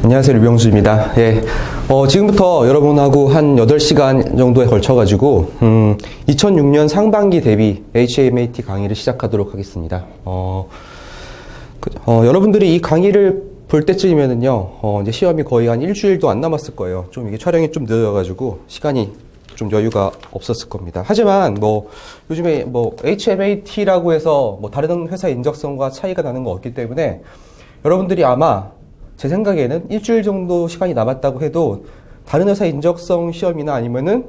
안녕하세요. 류병수입니다. 예. 지금부터 여러분하고 한 8시간 정도에 걸쳐가지고, 2006년 상반기 대비 HMAT 강의를 시작하도록 하겠습니다. 여러분들이 이 강의를 볼 때쯤이면은요, 이제 시험이 거의 한 일주일도 안 남았을 거예요. 좀 이게 촬영이 좀 늦어가지고, 시간이 좀 여유가 없었을 겁니다. 하지만, 요즘에 HMAT라고 해서 다른 회사 인적성과 차이가 나는 거 없기 때문에, 여러분들이 아마 제 생각에는 일주일 정도 시간이 남았다고 해도 다른 회사 인적성 시험이나 아니면은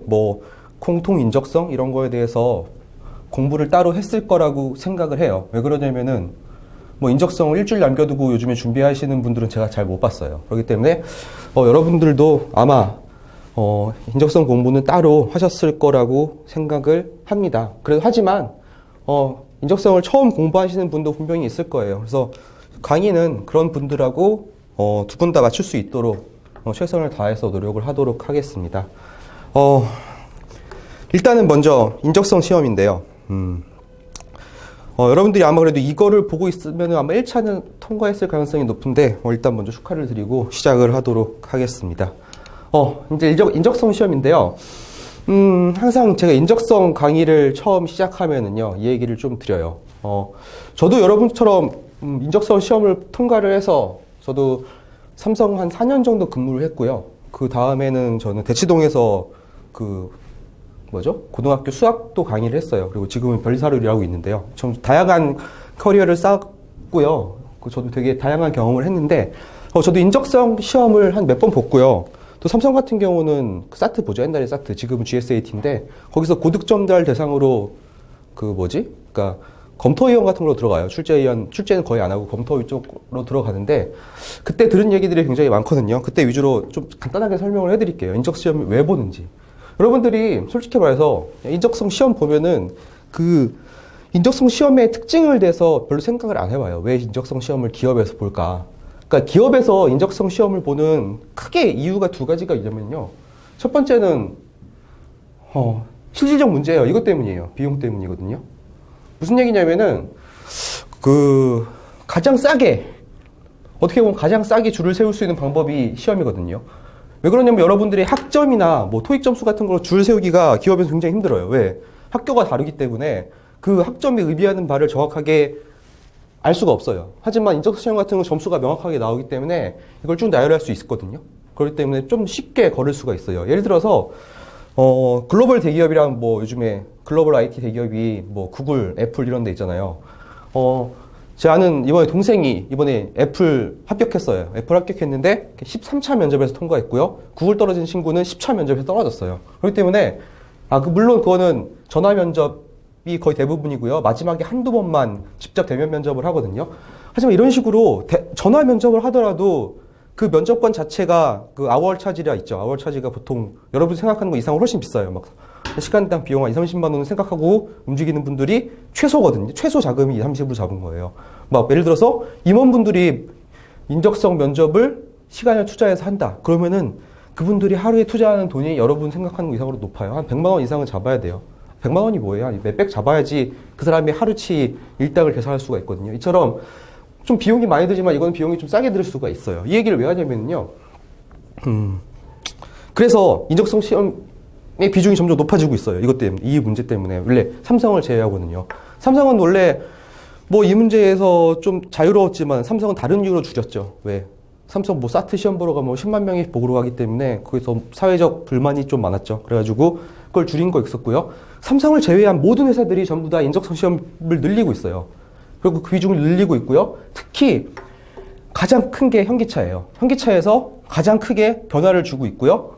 공통 인적성 이런 거에 대해서 공부를 따로 했을 거라고 생각을 해요. 왜 그러냐면은 인적성을 일주일 남겨두고 요즘에 준비하시는 분들은 제가 잘 못 봤어요. 그렇기 때문에 여러분들도 아마 인적성 공부는 따로 하셨을 거라고 생각을 합니다. 하지만 인적성을 처음 공부하시는 분도 분명히 있을 거예요. 그래서 강의는 그런 분들하고 두 분 다 맞출 수 있도록 최선을 다해서 노력을 하도록 하겠습니다. 일단은 먼저 인적성 시험인데요. 여러분들이 아마 그래도 이거를 보고 있으면 아마 1차는 통과했을 가능성이 높은데 일단 먼저 축하를 드리고 시작을 하도록 하겠습니다. 이제 인적성 시험인데요. 항상 제가 인적성 강의를 처음 시작하면은요, 이 얘기를 좀 드려요. 저도 여러분처럼 인적성 시험을 통과를 해서 저도 삼성 한 4년 정도 근무를 했고요. 그 다음에는 저는 대치동에서 고등학교 수학도 강의를 했어요. 그리고 지금은 별사로 일하고 있는데요. 좀 다양한 커리어를 쌓았고요. 저도 되게 다양한 경험을 했는데, 저도 인적성 시험을 한 몇 번 봤고요. 또 삼성 같은 경우는 사트 보죠. 옛날에 사트, 지금은 GSAT인데, 거기서 고득점달 대상으로 그러니까 검토위원 같은 걸로 들어가요. 출제는 거의 안 하고 검토위 쪽으로 들어가는데, 그때 들은 얘기들이 굉장히 많거든요. 그때 위주로 좀 간단하게 설명을 해드릴게요. 인적성 시험을 왜 보는지. 여러분들이 솔직히 말해서 인적성 시험 보면은 인적성 시험의 특징을 대해서 별로 생각을 안 해봐요. 왜 인적성 시험을 기업에서 볼까? 그러니까 기업에서 인적성 시험을 보는 크게 이유가 두 가지가 있냐면요. 첫 번째는 실질적 문제예요. 이것 때문이에요. 비용 때문이거든요. 무슨 얘기냐면은 가장 싸게, 어떻게 보면 가장 싸게 줄을 세울 수 있는 방법이 시험이거든요. 왜 그러냐면 여러분들이 학점이나 토익 점수 같은 걸로 줄 세우기가 기업에서 굉장히 힘들어요. 왜? 학교가 다르기 때문에 그 학점이 의미하는 바를 정확하게 알 수가 없어요. 하지만 인적성 시험 같은 건 점수가 명확하게 나오기 때문에 이걸 쭉 나열할 수 있거든요. 그렇기 때문에 좀 쉽게 걸을 수가 있어요. 예를 들어서 글로벌 대기업이랑 요즘에 글로벌 IT 대기업이 구글, 애플 이런 데 있잖아요. 제 아는 동생이 이번에 애플 합격했어요. 애플 합격했는데 13차 면접에서 통과했고요. 구글 떨어진 친구는 10차 면접에서 떨어졌어요. 그렇기 때문에 물론 그거는 전화 면접이 거의 대부분이고요. 마지막에 한두 번만 직접 대면 면접을 하거든요. 하지만 이런 식으로 전화 면접을 하더라도 그 면접관 자체가 아월 차지라 있죠. 아월 차지가 보통 여러분이 생각하는 것 이상으로 훨씬 비싸요. 시간당 비용 한 20, 30만 원을 생각하고 움직이는 분들이 최소거든요. 최소 자금이 2, 30으로 잡은 거예요. 예를 들어서 임원분들이 인적성 면접을 시간을 투자해서 한다. 그러면은 그분들이 하루에 투자하는 돈이 여러분 생각하는 것 이상으로 높아요. 한 100만 원 이상은 잡아야 돼요. 100만 원이 뭐예요? 한 몇백 잡아야지 그 사람이 하루치 일당을 계산할 수가 있거든요. 이처럼 좀 비용이 많이 들지만 이건 비용이 좀 싸게 들 수가 있어요. 이 얘기를 왜 하냐면요. 그래서 인적성 시험의 비중이 점점 높아지고 있어요. 이것 때문에, 이 문제 때문에. 원래 삼성을 제외하거든요. 삼성은 원래 이 문제에서 좀 자유로웠지만 삼성은 다른 이유로 줄였죠. 왜? 삼성 사트 시험 보러 가면 10만 명이 보러 가기 때문에 거기서 사회적 불만이 좀 많았죠. 그래가지고 그걸 줄인 거 있었고요. 삼성을 제외한 모든 회사들이 전부 다 인적성 시험을 늘리고 있어요. 그리고 그 비중을 늘리고 있고요. 특히 가장 큰 게 현기차예요. 현기차에서 가장 크게 변화를 주고 있고요.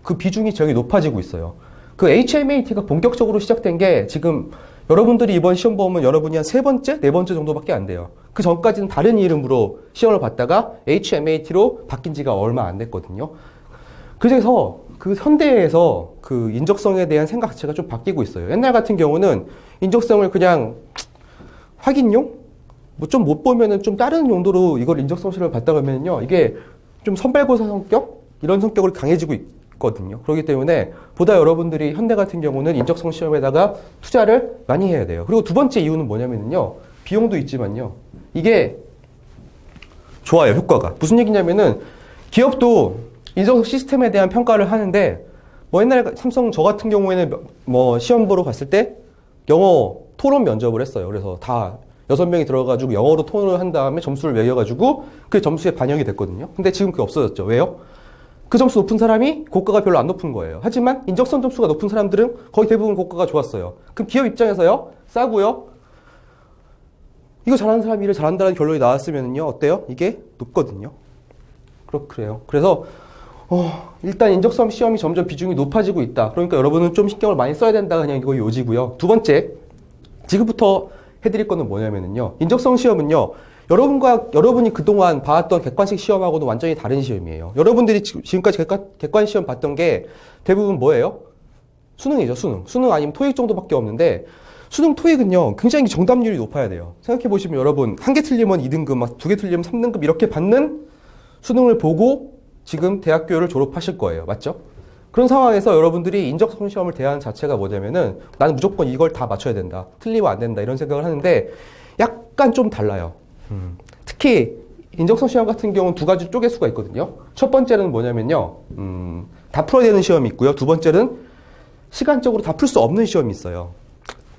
그 비중이 되게 높아지고 있어요. HMAT가 본격적으로 시작된 게 지금 여러분들이 이번 시험 보면 여러분이 한 3번째, 4번째 정도밖에 안 돼요. 그 전까지는 다른 이름으로 시험을 봤다가 HMAT로 바뀐 지가 얼마 안 됐거든요. 그래서 현대에서 인적성에 대한 생각 자체가 좀 바뀌고 있어요. 옛날 같은 경우는 인적성을 그냥 확인용? 좀 못 보면은 좀 다른 용도로 이걸 인적성 시험을 봤다 그러면요. 이게 좀 선발고사 성격? 이런 성격으로 강해지고 있거든요. 그렇기 때문에 보다 여러분들이 현대 같은 경우는 인적성 시험에다가 투자를 많이 해야 돼요. 그리고 두 번째 이유는 뭐냐면요. 비용도 있지만요. 이게 좋아요, 효과가. 무슨 얘기냐면은 기업도 인적 시스템에 대한 평가를 하는데, 뭐 옛날에 삼성 저 같은 경우에는 뭐 시험 보러 갔을 때 영어 토론 면접을 했어요. 그래서 다 6명이 들어가지고 영어로 토론을 한 다음에 점수를 매겨가지고 그 점수에 반영이 됐거든요. 근데 지금 그게 없어졌죠. 왜요? 그 점수 높은 사람이 고가가 별로 안 높은 거예요. 하지만 인적성 점수가 높은 사람들은 거의 대부분 고가가 좋았어요. 그럼 기업 입장에서요, 싸고요, 이거 잘하는 사람이 일을 잘한다는 결론이 나왔으면요, 어때요? 이게 높거든요. 그래요. 그래서 일단 인적성 시험이 점점 비중이 높아지고 있다. 그러니까 여러분은 좀 신경을 많이 써야 된다. 그냥 이거 요지고요. 두 번째, 지금부터 해드릴 거는 뭐냐면요, 인적성 시험은요, 여러분이 그동안 봐왔던 객관식 시험하고는 완전히 다른 시험이에요. 여러분들이 지금까지 객관 시험 봤던 게 대부분 뭐예요? 수능이죠, 수능. 수능 아니면 토익 정도밖에 없는데, 수능 토익은요, 굉장히 정답률이 높아야 돼요. 생각해보시면 여러분, 한 개 틀리면 2등급, 막 2개 틀리면 3등급 이렇게 받는 수능을 보고 지금 대학교를 졸업하실 거예요. 맞죠? 그런 상황에서 여러분들이 인적성 시험을 대하는 자체가 뭐냐면은, 나는 무조건 이걸 다 맞춰야 된다. 틀리면 안 된다. 이런 생각을 하는데, 약간 좀 달라요. 특히 인적성 시험 같은 경우는 두 가지 쪼갤 수가 있거든요. 첫 번째는 뭐냐면요, 다 풀어야 되는 시험이 있고요. 두 번째는 시간적으로 다 풀 수 없는 시험이 있어요.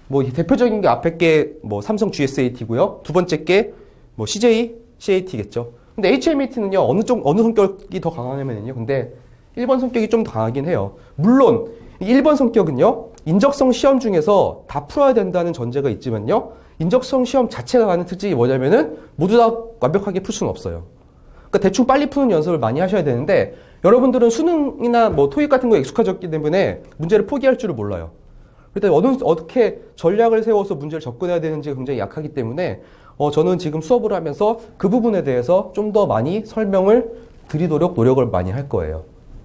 뭐 대표적인 게 앞에 게 뭐 삼성 GSAT고요. 두 번째 게 뭐 CJ, CAT겠죠. 근데 HMAT는요, 어느 성격이 더 강하냐면요, 근데 1번 성격이 좀 더 강하긴 해요. 물론 1번 성격은요, 인적성 시험 중에서 다 풀어야 된다는 전제가 있지만요, 인적성 시험 자체가 가는 특징이 뭐냐면은 모두 다 완벽하게 풀 수는 없어요. 그러니까 대충 빨리 푸는 연습을 많이 하셔야 되는데, 여러분들은 수능이나 뭐 토익 같은 거에 익숙해졌기 때문에 문제를 포기할 줄을 몰라요. 일단 어떻게 전략을 세워서 문제를 접근해야 되는지가 굉장히 약하기 때문에 저는 지금 수업을 하면서 그 부분에 대해서 좀 더 많이 설명을 드리도록 노력을 많이 할 거예요.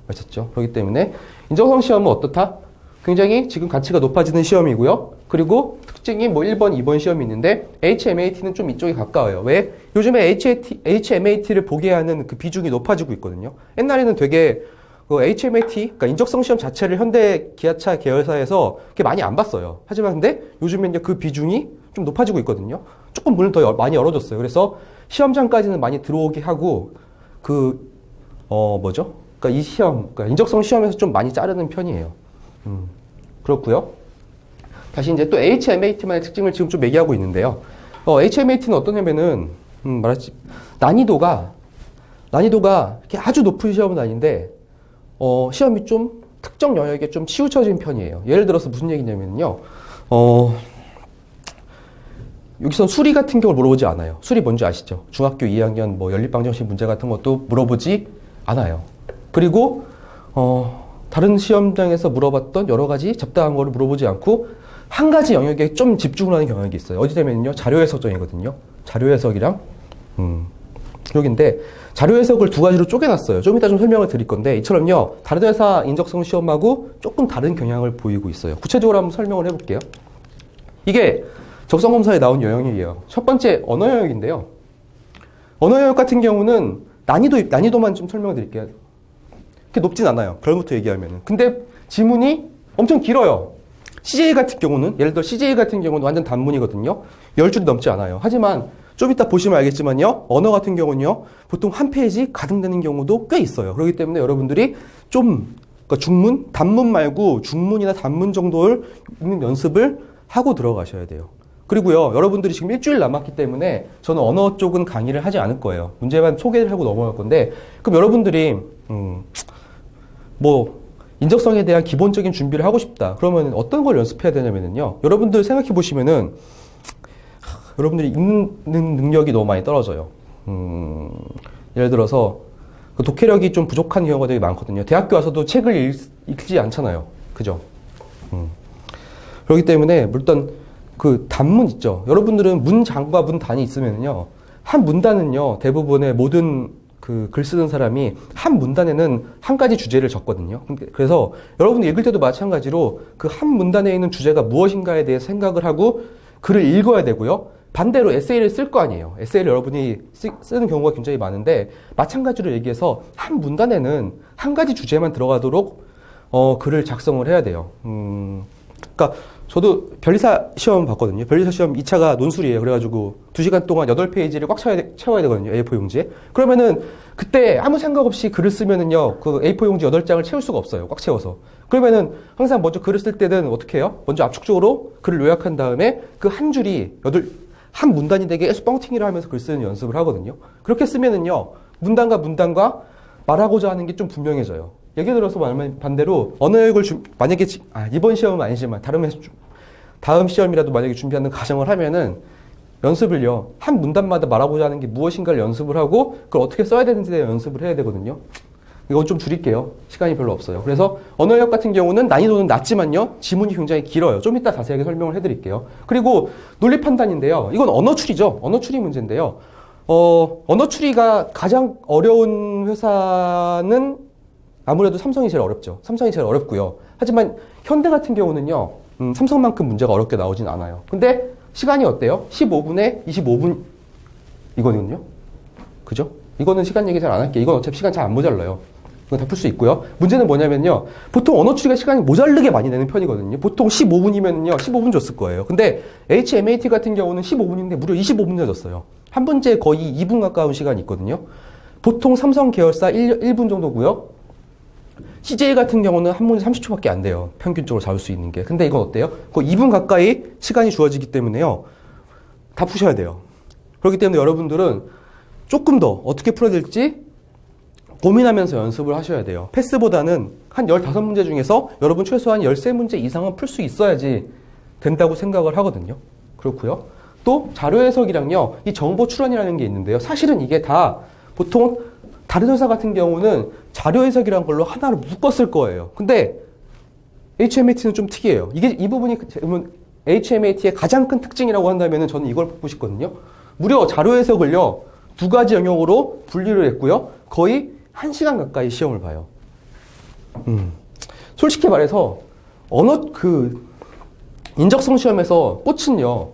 아셨죠? 그렇기 때문에 인적성 시험은 어떻다? 굉장히 지금 가치가 높아지는 시험이고요. 그리고 특징이 뭐 1번, 2번 시험이 있는데 HMAT는 좀 이쪽에 가까워요. 왜? 요즘에 HMAT를 보게 하는 그 비중이 높아지고 있거든요. 옛날에는 되게 그 HMAT, 그러니까 인적성 시험 자체를 현대 기아차 계열사에서 그렇게 많이 안 봤어요. 하지만 근데 요즘에 이제 그 비중이 좀 높아지고 있거든요. 조금 문을 더 많이 열어줬어요. 그래서 시험장까지는 많이 들어오게 하고, 그러니까 이 시험, 그러니까 인적성 시험에서 좀 많이 자르는 편이에요. 그렇고요. 다시 이제 또 HMAT만의 특징을 지금 좀 얘기하고 있는데요. HMAT는 어떠냐면은, 난이도가 이렇게 아주 높은 시험은 아닌데, 시험이 좀 특정 영역에 좀 치우쳐진 편이에요. 예를 들어서 무슨 얘기냐면요, 여기서 수리 같은 경우를 물어보지 않아요. 수리 뭔지 아시죠? 중학교 2학년 뭐 연립방정식 문제 같은 것도 물어보지 않아요. 그리고 다른 시험장에서 물어봤던 여러 가지 잡다한 거를 물어보지 않고 한 가지 영역에 좀 집중을 하는 경향이 있어요. 어디 되면요, 자료해석전이거든요. 자료해석이랑 여기인데, 자료해석을 두 가지로 쪼개놨어요. 좀 이따 좀 설명을 드릴 건데, 이처럼요, 다른 회사 인적성 시험하고 조금 다른 경향을 보이고 있어요. 구체적으로 한번 설명을 해볼게요. 이게 적성검사에 나온 영역이에요. 첫 번째, 언어 영역인데요. 언어 영역 같은 경우는 난이도만 좀 설명을 드릴게요. 그렇게 높진 않아요. 결부터 얘기하면은. 근데 지문이 엄청 길어요. CJ 같은 경우는, 예를 들어 CJ 같은 경우는 완전 단문이거든요. 10줄이 넘지 않아요. 하지만 좀 이따 보시면 알겠지만요, 언어 같은 경우는요, 보통 한 페이지 가득 되는 경우도 꽤 있어요. 그렇기 때문에 여러분들이 좀, 그러니까 단문 말고 중문이나 단문 정도를 읽는 연습을 하고 들어가셔야 돼요. 그리고요, 여러분들이 지금 일주일 남았기 때문에 저는 언어 쪽은 강의를 하지 않을 거예요. 문제만 소개를 하고 넘어갈 건데, 그럼 여러분들이, 인적성에 대한 기본적인 준비를 하고 싶다. 그러면 어떤 걸 연습해야 되냐면요, 여러분들 생각해 보시면은, 여러분들이 읽는 능력이 너무 많이 떨어져요. 예를 들어서 그 독해력이 좀 부족한 경우가 되게 많거든요. 대학교 와서도 책을 읽지 않잖아요. 그죠? 그렇기 때문에 일단 그 단문 있죠. 여러분들은 문장과 문단이 있으면요, 한 문단은요, 대부분의 모든 그 글 쓰는 사람이 한 문단에는 한 가지 주제를 적거든요. 그래서 여러분들 읽을 때도 마찬가지로 그 한 문단에 있는 주제가 무엇인가에 대해 생각을 하고 글을 읽어야 되고요. 반대로 에세이를 쓸 거 아니에요. 에세이를 여러분이 쓰는 경우가 굉장히 많은데, 마찬가지로 얘기해서 한 문단에는 한 가지 주제만 들어가도록 글을 작성을 해야 돼요. 그러니까 저도 변리사 시험 봤거든요. 변리사 시험 2차가 논술이에요. 그래가지고 2시간 동안 8페이지를 꽉 채워야 되거든요. A4 용지에. 그러면은 그때 아무 생각 없이 글을 쓰면은요, 그 A4 용지 8장을 채울 수가 없어요. 꽉 채워서. 그러면은 항상 먼저 글을 쓸 때는 어떻게 해요? 먼저 압축적으로 글을 요약한 다음에 그 한 줄이 한 문단이 되게 계속 뻥튀기를 하면서 글 쓰는 연습을 하거든요. 그렇게 쓰면은요, 문단과 말하고자 하는 게 좀 분명해져요. 예를 들어서 말하면 반대로 언어역을 만약에 이번 시험은 아니지만 다음 시험이라도 만약에 준비하는 과정을 하면은 연습을요, 한 문단마다 말하고자 하는 게 무엇인가를 연습을 하고 그걸 어떻게 써야 되는지에 대해 연습을 해야 되거든요. 이건 좀 줄일게요. 시간이 별로 없어요. 그래서 언어역 같은 경우는 난이도는 낮지만요, 지문이 굉장히 길어요. 좀 이따 자세하게 설명을 해드릴게요. 그리고 논리 판단인데요. 이건 언어 추리죠. 언어 추리 문제인데요. 언어 추리가 가장 어려운 회사는 아무래도 삼성이 제일 어렵죠. 삼성이 제일 어렵고요. 하지만 현대 같은 경우는요, 삼성만큼 문제가 어렵게 나오진 않아요. 근데 시간이 어때요? 15분에 25분이거든요. 그죠? 이거는 시간 얘기 잘 안 할게요. 이건 어차피 시간 잘 안 모자라요. 이건 다 풀 수 있고요. 문제는 뭐냐면요, 보통 언어 추리가 시간이 모자르게 많이 내는 편이거든요. 보통 15분이면요, 15분 줬을 거예요. 근데 HMAT 같은 경우는 15분인데 무려 25분 내줬어요. 한 문제에 거의 2분 가까운 시간이 있거든요. 보통 삼성 계열사 1분 정도고요. CJ 같은 경우는 한 문제 30초밖에 안 돼요. 평균적으로 잡을 수 있는 게. 근데 이건 어때요? 거의 2분 가까이 시간이 주어지기 때문에요, 다 푸셔야 돼요. 그렇기 때문에 여러분들은 조금 더 어떻게 풀어야 될지 고민하면서 연습을 하셔야 돼요. 패스보다는 한 15문제 중에서 여러분 최소한 13문제 이상은 풀 수 있어야지 된다고 생각을 하거든요. 그렇고요. 또 자료 해석이랑요, 이 정보 추론이라는 게 있는데요. 사실은 이게 다 보통 다른 회사 같은 경우는 자료 해석이란 걸로 하나를 묶었을 거예요. 근데 HMAT는 좀 특이해요. 이 부분이 HMAT의 가장 큰 특징이라고 한다면 저는 이걸 뽑고 싶거든요. 무려 자료 해석을요, 2가지 영역으로 분리를 했고요. 거의 1시간 가까이 시험을 봐요. 솔직히 말해서 인적성 시험에서 꽃은요,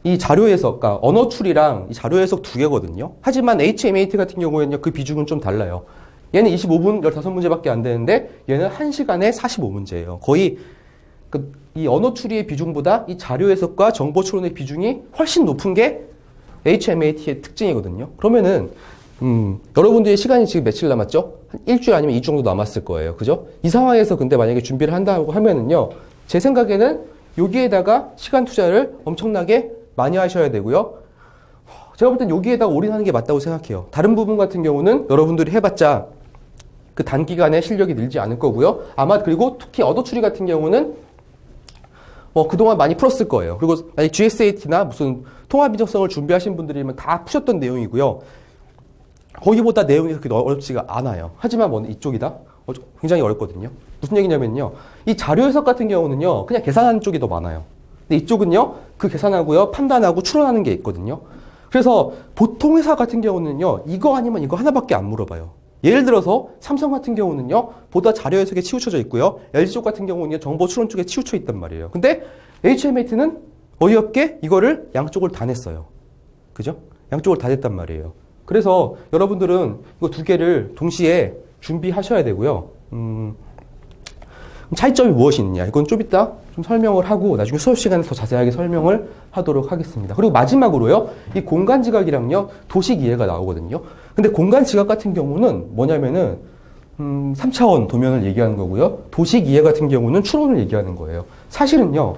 이 자료 해석, 그러니까 언어 추리랑 이 자료 해석 2개거든요. 하지만 HMAT 같은 경우에는요, 그 비중은 좀 달라요. 얘는 25분 15문제밖에 안 되는데 얘는 1시간에 45문제예요. 거의 이 언어 추리의 비중보다 이 자료 해석과 정보 추론의 비중이 훨씬 높은 게 HMAT의 특징이거든요. 그러면은 여러분들의 시간이 지금 며칠 남았죠? 한 일주일 아니면 2주 정도 남았을 거예요. 그죠? 이 상황에서 근데 만약에 준비를 한다고 하면은요, 제 생각에는 여기에다가 시간 투자를 엄청나게 많이 하셔야 되고요. 제가 볼 땐 여기에다가 올인하는 게 맞다고 생각해요. 다른 부분 같은 경우는 여러분들이 해봤자 그 단기간에 실력이 늘지 않을 거고요. 아마 그리고 특히 언어 추리 같은 경우는 그동안 많이 풀었을 거예요. 그리고 만약 GSAT나 무슨 통합 인적성을 준비하신 분들이면 다 푸셨던 내용이고요. 거기보다 내용이 그렇게 어렵지가 않아요. 하지만 이쪽이다? 굉장히 어렵거든요. 무슨 얘기냐면요, 이 자료 해석 같은 경우는요, 그냥 계산하는 쪽이 더 많아요. 근데 이쪽은요, 그 계산하고요, 판단하고 추론하는 게 있거든요. 그래서 보통 회사 같은 경우는요, 이거 아니면 이거 하나밖에 안 물어봐요. 예를 들어서 삼성 같은 경우는요, 보다 자료 해석에 치우쳐져 있고요, LG 쪽 같은 경우는요, 정보 추론 쪽에 치우쳐 있단 말이에요. 근데 HMAT는 어이없게 이거를 양쪽을 다 냈어요. 그죠? 양쪽을 다 냈단 말이에요. 그래서 여러분들은 이거 2개를 동시에 준비하셔야 되고요. 차이점이 무엇이 있느냐, 이건 좀 이따 좀 설명을 하고 나중에 수업 시간에 더 자세하게 설명을 하도록 하겠습니다. 그리고 마지막으로요, 이 공간 지각이랑요, 도식 이해가 나오거든요. 근데 공간 지각 같은 경우는 뭐냐면은 3차원 도면을 얘기하는 거고요, 도식 이해 같은 경우는 추론을 얘기하는 거예요. 사실은요,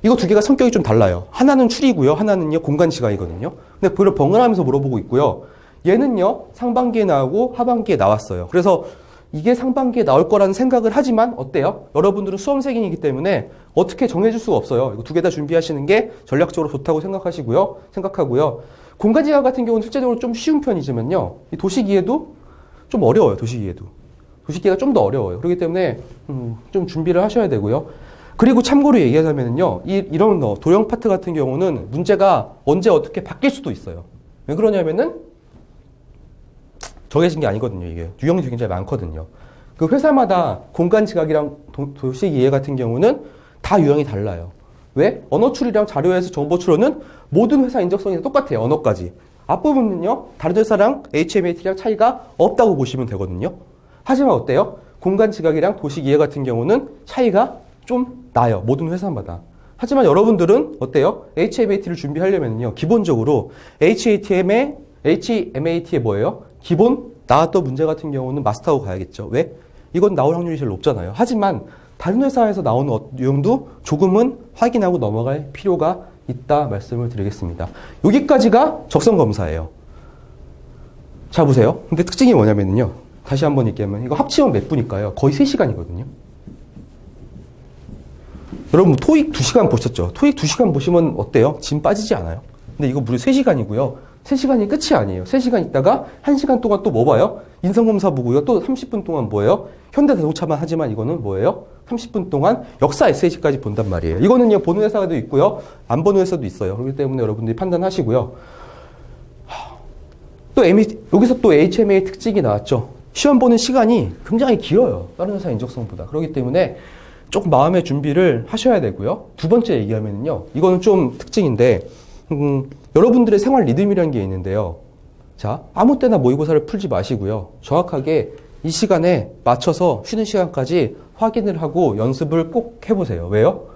이거 2개가 성격이 좀 달라요. 하나는 추리고요, 하나는요 공간 지각이거든요. 근데 그걸 번갈아가면서 물어보고 있고요. 얘는요 상반기에 나오고 하반기에 나왔어요. 그래서 이게 상반기에 나올 거라는 생각을 하지만 어때요? 여러분들은 수험생이기 때문에 어떻게 정해줄 수가 없어요. 이거 2개 다 준비하시는 게 전략적으로 좋다고 생각하고요. 공간 지각 같은 경우는 실제적으로 좀 쉬운 편이지만요, 이 도식 이해도 좀 어려워요. 도식 이해가 좀 더 어려워요. 그렇기 때문에 좀 준비를 하셔야 되고요. 그리고 참고로 얘기하자면요, 이런 도형 파트 같은 경우는 문제가 언제 어떻게 바뀔 수도 있어요. 왜 그러냐면은 정해진 게 아니거든요. 이게 유형이 굉장히 많거든요. 그 회사마다 공간 지각이랑 도식 이해 같은 경우는 다 유형이 달라요. 왜? 언어 추리랑 자료 해석 정보 추론은 모든 회사 인적성이 똑같아요. 언어까지. 앞부분은요, 다른 회사랑 HMAT랑 차이가 없다고 보시면 되거든요. 하지만 어때요? 공간 지각이랑 도식 이해 같은 경우는 차이가 좀 나아요. 모든 회사마다. 하지만 여러분들은 어때요? HMAT를 준비하려면요. 기본적으로 HMAT의 뭐예요? 기본 나왔던 문제 같은 경우는 마스터하고 가야겠죠. 왜? 이건 나올 확률이 제일 높잖아요. 하지만 다른 회사에서 나오는 내용도 조금은 확인하고 넘어갈 필요가 있다 말씀을 드리겠습니다. 여기까지가 적성 검사예요. 자, 보세요. 근데 특징이 뭐냐면요. 다시 한번 얘기하면 이거 합치면 몇 분일까요? 거의 3시간이거든요. 여러분 토익 2시간 보셨죠? 토익 2시간 보시면 어때요? 짐 빠지지 않아요? 근데 이거 무려 3시간이고요. 3시간이 끝이 아니에요. 3시간 있다가 1시간 동안 또 뭐 봐요? 인성검사 보고요. 또 30분 동안 뭐예요? 현대자동차만 하지만 이거는 뭐예요? 30분 동안 역사 에세이까지 본단 말이에요. 이거는요, 보는 회사도 있고요. 안 보는 회사도 있어요. 그렇기 때문에 여러분들이 판단하시고요. 여기서 또 HMA의 특징이 나왔죠. 시험 보는 시간이 굉장히 길어요. 다른 회사 인적성보다. 그렇기 때문에 조금 마음의 준비를 하셔야 되고요. 두 번째 얘기하면요. 이거는 좀 특징인데, 여러분들의 생활 리듬이라는 게 있는데요. 자, 아무 때나 모의고사를 풀지 마시고요. 정확하게 이 시간에 맞춰서 쉬는 시간까지 확인을 하고 연습을 꼭 해보세요. 왜요?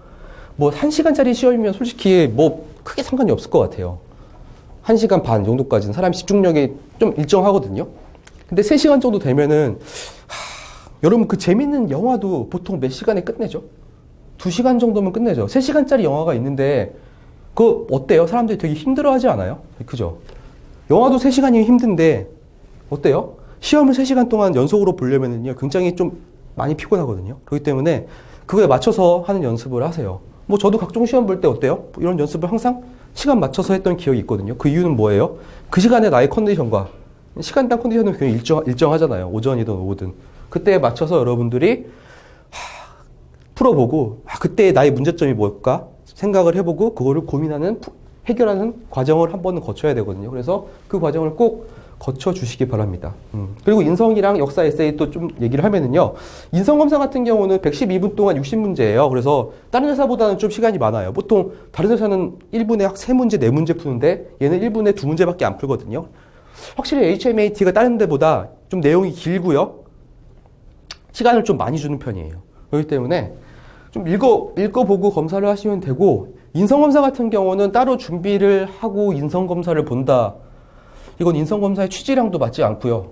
뭐 1시간짜리 시험이면 솔직히 뭐 크게 상관이 없을 것 같아요. 1시간 반 정도까지는 사람 집중력이 좀 일정하거든요. 근데 3시간 정도 되면은 여러분 그 재밌는 영화도 보통 몇 시간에 끝내죠? 2시간 정도면 끝내죠. 3시간짜리 영화가 있는데 그거 어때요? 사람들이 되게 힘들어하지 않아요? 그죠? 영화도 3시간이면 힘든데 어때요? 시험을 3시간 동안 연속으로 보려면은요 굉장히 좀 많이 피곤하거든요. 그렇기 때문에 그거에 맞춰서 하는 연습을 하세요. 뭐 저도 각종 시험 볼 때 어때요? 이런 연습을 항상 시간 맞춰서 했던 기억이 있거든요. 그 이유는 뭐예요? 그 시간에 나의 컨디션과 시간당 컨디션은 굉장히 일정하잖아요. 오전이든 오후든. 그때에 맞춰서 여러분들이 풀어보고 그때 나의 문제점이 뭘까 생각을 해보고 그거를 고민하는 해결하는 과정을 한 번은 거쳐야 되거든요. 그래서 그 과정을 꼭 거쳐주시기 바랍니다. 그리고 인성이랑 역사 에세이 또 좀 얘기를 하면은요. 인성검사 같은 경우는 112분 동안 60문제예요. 그래서 다른 회사보다는 좀 시간이 많아요. 보통 다른 회사는 1분에 3문제, 4문제 푸는데 얘는 1분에 2문제밖에 안 풀거든요. 확실히 HMAT가 다른 데보다 좀 내용이 길고요. 시간을 좀 많이 주는 편이에요. 그렇기 때문에 좀 읽어보고 검사를 하시면 되고, 인성검사 같은 경우는 따로 준비를 하고 인성검사를 본다. 이건 인성검사의 취지랑도 맞지 않고요.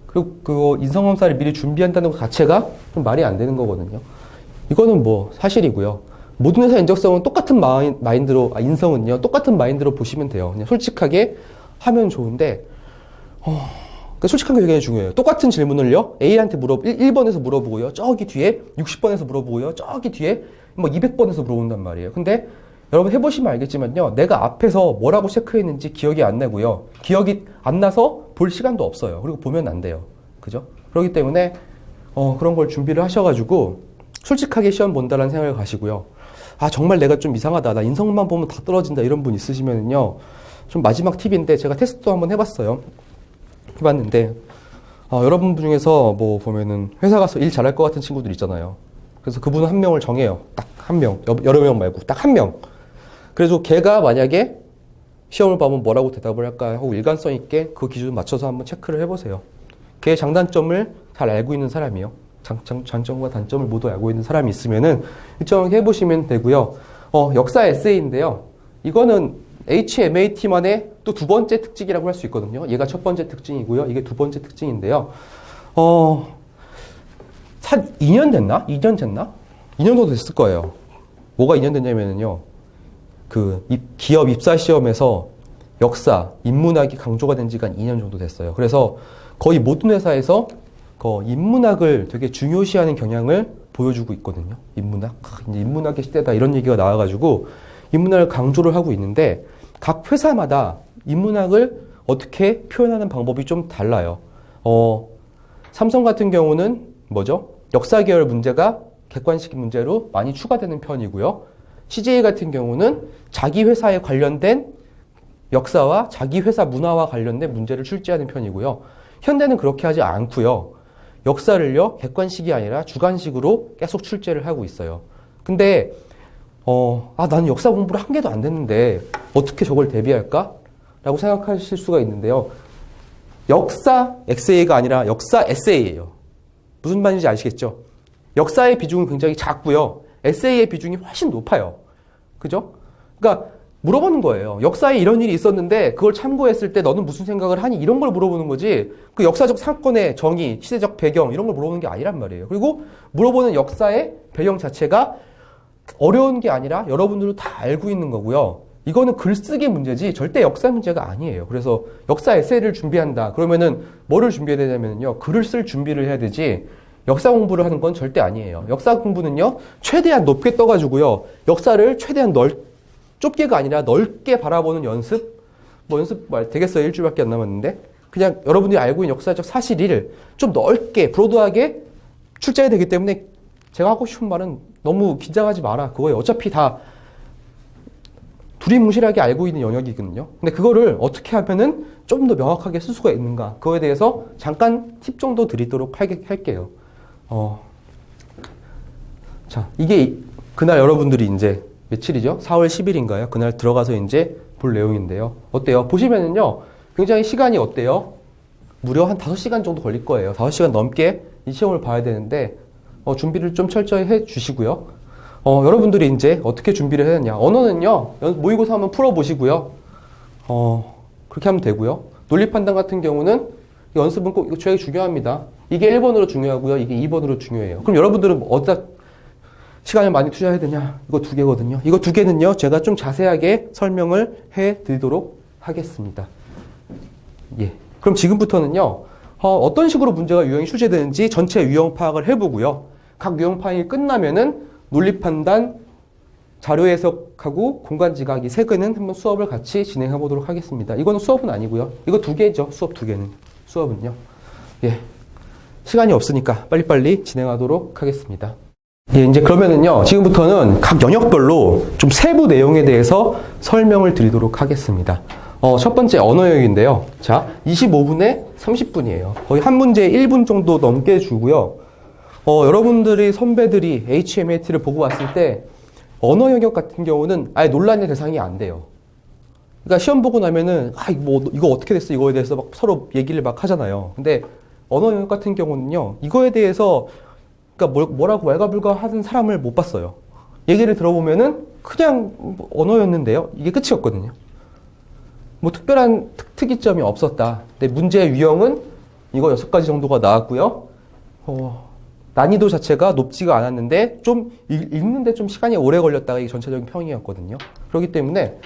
그리고 그 인성검사를 미리 준비한다는 것 자체가 좀 말이 안 되는 거거든요. 이거는 뭐 사실이고요. 모든 회사 인적성은 똑같은 마인드로, 인성은요, 똑같은 마인드로 보시면 돼요. 그냥 솔직하게 하면 좋은데, 솔직한 게 굉장히 중요해요. 똑같은 질문을요, A한테 1번에서 물어보고요, 저기 뒤에 60번에서 물어보고요, 저기 뒤에 뭐 200번에서 물어본단 말이에요. 근데 여러분 해보시면 알겠지만요, 내가 앞에서 뭐라고 체크했는지 기억이 안 나고요, 기억이 안 나서 볼 시간도 없어요. 그리고 보면 안 돼요. 그죠? 그렇기 때문에, 그런 걸 준비를 하셔가지고, 솔직하게 시험 본다라는 생각을 가시고요. 정말 내가 좀 이상하다. 나 인성만 보면 다 떨어진다. 이런 분 있으시면은요, 좀 마지막 팁인데, 제가 테스트도 한번 해봤어요. 해봤는데, 여러분 중에서 뭐 보면은 회사 가서 일 잘할 것 같은 친구들 있잖아요. 그래서 그분 한 명을 정해요. 딱 한 명. 여러 명 말고 딱 한 명. 그래서 걔가 만약에 시험을 봐보면 뭐라고 대답을 할까 하고 일관성 있게 그 기준 맞춰서 한번 체크를 해보세요. 걔의 장단점을 잘 알고 있는 사람이요. 장점과 단점을 모두 알고 있는 사람이 있으면은 일정하게 해보시면 되고요. 역사 에세이인데요. 이거는 HMAT만의 또 두 번째 특징이라고 할 수 있거든요. 얘가 첫 번째 특징이고요. 이게 두 번째 특징인데요. 한 2년 됐나? 2년 됐나? 2년 정도 됐을 거예요. 뭐가 2년 됐냐면요. 그 기업 입사 시험에서 역사, 인문학이 강조가 된 지가 2년 정도 됐어요. 그래서 거의 모든 회사에서 인문학을 되게 중요시하는 경향을 보여주고 있거든요. 인문학. 이제 인문학의 시대다 이런 얘기가 나와가지고 인문학을 강조를 하고 있는데 각 회사마다 인문학을 어떻게 표현하는 방법이 좀 달라요. 삼성 같은 경우는 뭐죠? 역사 계열 문제가 객관식 문제로 많이 추가되는 편이고요. CJ 같은 경우는 자기 회사에 관련된 역사와 자기 회사 문화와 관련된 문제를 출제하는 편이고요. 현대는 그렇게 하지 않고요. 역사를요, 객관식이 아니라 주관식으로 계속 출제를 하고 있어요. 근데 나는 역사 공부를 한 개도 안 됐는데 어떻게 저걸 대비할까? 라고 생각하실 수가 있는데요. 역사 에세이가 아니라 역사 에세이예요. 무슨 말인지 아시겠죠? 역사의 비중은 굉장히 작고요. 에세이의 비중이 훨씬 높아요. 그죠? 그러니까 물어보는 거예요. 역사에 이런 일이 있었는데 그걸 참고했을 때 너는 무슨 생각을 하니? 이런 걸 물어보는 거지. 그 역사적 사건의 정의, 시대적 배경 이런 걸 물어보는 게 아니란 말이에요. 그리고 물어보는 역사의 배경 자체가 어려운 게 아니라 여러분들도 다 알고 있는 거고요. 이거는 글쓰기 문제지 절대 역사 문제가 아니에요. 그래서 역사 에세이를 준비한다. 그러면은 뭐를 준비해야 되냐면요. 글을 쓸 준비를 해야 되지 역사 공부를 하는 건 절대 아니에요. 역사 공부는요. 최대한 높게 떠가지고요. 역사를 최대한 좁게가 아니라 넓게 바라보는 연습? 뭐 연습 말 되겠어요. 일주일밖에 안 남았는데. 그냥 여러분들이 알고 있는 역사적 사실을 좀 넓게, 브로드하게 출제해야 되기 때문에 제가 하고 싶은 말은 너무 긴장하지 마라. 그거예요. 어차피 다 두리뭉실하게 알고 있는 영역이거든요. 근데 그거를 어떻게 하면은 좀 더 명확하게 쓸 수가 있는가. 그거에 대해서 잠깐 팁 정도 드리도록 할게요. 자, 이게 그날 여러분들이 이제 며칠이죠? 4월 10일인가요? 그날 들어가서 이제 볼 내용인데요. 어때요? 보시면은요, 굉장히 시간이 어때요? 무려 한 5시간 정도 걸릴 거예요. 5시간 넘게 이 시험을 봐야 되는데, 준비를 좀 철저히 해 주시고요. 여러분들이 이제 어떻게 준비를 해야 되냐. 언어는요, 모의고사 한번 풀어보시고요. 그렇게 하면 되고요. 논리 판단 같은 경우는 연습은 꼭 이거 되게 중요합니다. 이게 1번으로 중요하고요. 이게 2번으로 중요해요. 그럼 여러분들은 어디다 시간을 많이 투자해야 되냐? 이거 2개거든요. 이거 2개는요, 제가 좀 자세하게 설명을 해 드리도록 하겠습니다. 예. 그럼 지금부터는요, 어떤 식으로 문제가 유형이 출제되는지 전체 유형 파악을 해보고요. 각 유형 파악이 끝나면은 논리 판단, 자료 해석하고 공간 지각 이 3개는 한번 수업을 같이 진행해 보도록 하겠습니다. 이거는 수업은 아니고요. 이거 2개죠. 수업 2개는. 수업은요. 예. 시간이 없으니까 빨리빨리 진행하도록 하겠습니다. 예, 이제 그러면은요, 지금부터는 각 영역별로 좀 세부 내용에 대해서 설명을 드리도록 하겠습니다. 첫 번째 언어 영역인데요. 자, 25분에 30분이에요. 거의 한 문제에 1분 정도 넘게 주고요. 여러분들이 선배들이 HMAT를 보고 왔을 때 언어 영역 같은 경우는 아예 논란의 대상이 안 돼요. 그러니까 시험 보고 나면은 이거 어떻게 됐어? 이거에 대해서 막 서로 얘기를 막 하잖아요. 근데 언어 영역 같은 경우는요. 이거에 대해서 그러니까 뭐라고 왈가불가 하는 사람을 못 봤어요. 얘기를 들어보면은 그냥 언어였는데요. 이게 끝이었거든요. 뭐 특별한 특이점이 없었다. 근데 문제의 유형은 이거 6가지 정도가 나왔고요. 난이도 자체가 높지가 않았는데 좀 읽는데 좀 시간이 오래 걸렸다가 이게 전체적인 평이었거든요. 그렇기 때문에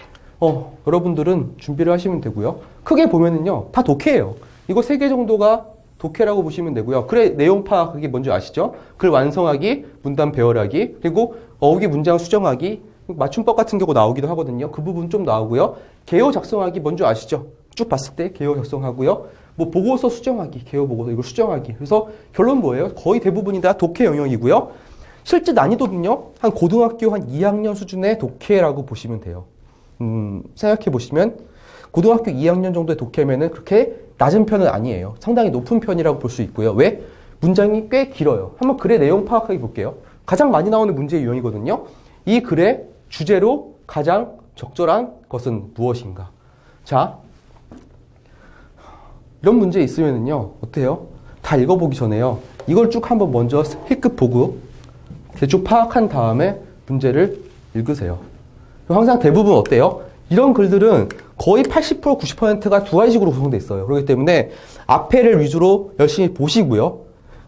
여러분들은 준비를 하시면 되고요. 크게 보면은요. 다 독해예요. 이거 3개 정도가 독해라고 보시면 되고요. 글의 내용 파악하기 뭔지 아시죠? 글 완성하기, 문단 배열하기, 그리고 어휘 문장 수정하기, 맞춤법 같은 경우 나오기도 하거든요. 그 부분 좀 나오고요. 개요 작성하기 뭔지 아시죠? 쭉 봤을 때 개요 작성하고요. 뭐 보고서 수정하기, 개요 보고서 이걸 수정하기. 그래서 결론 뭐예요? 거의 대부분이 다 독해 영역이고요. 실제 난이도는요. 한 고등학교 한 2학년 수준의 독해라고 보시면 돼요. 생각해 보시면 고등학교 2학년 정도의 독해면은 그렇게 낮은 편은 아니에요. 상당히 높은 편이라고 볼 수 있고요. 왜? 문장이 꽤 길어요. 한번 글의 내용 파악하기 볼게요. 가장 많이 나오는 문제의 유형이거든요. 이 글의 주제로 가장 적절한 것은 무엇인가? 자, 이런 문제 있으면은요, 어때요? 다 읽어보기 전에요. 이걸 쭉 한번 먼저 힐끗 보고 대충 파악한 다음에 문제를 읽으세요. 항상 대부분 어때요? 이런 글들은 거의 80% 90%가 두 가지식으로 구성되어 있어요. 그렇기 때문에 앞에를 위주로 열심히 보시고요.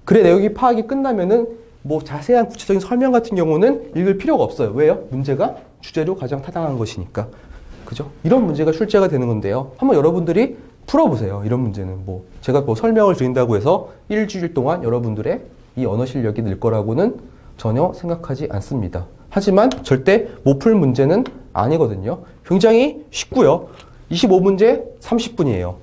글의 내용이 파악이 끝나면은 뭐 자세한 구체적인 설명 같은 경우는 읽을 필요가 없어요. 왜요? 문제가 주제로 가장 타당한 것이니까. 그죠? 이런 문제가 출제가 되는 건데요. 한번 여러분들이 풀어보세요. 이런 문제는 제가 설명을 드린다고 해서 일주일 동안 여러분들의 이 언어 실력이 늘 거라고는 전혀 생각하지 않습니다. 하지만 절대 못 풀 문제는 아니거든요. 굉장히 쉽고요. 25문제 30분이에요.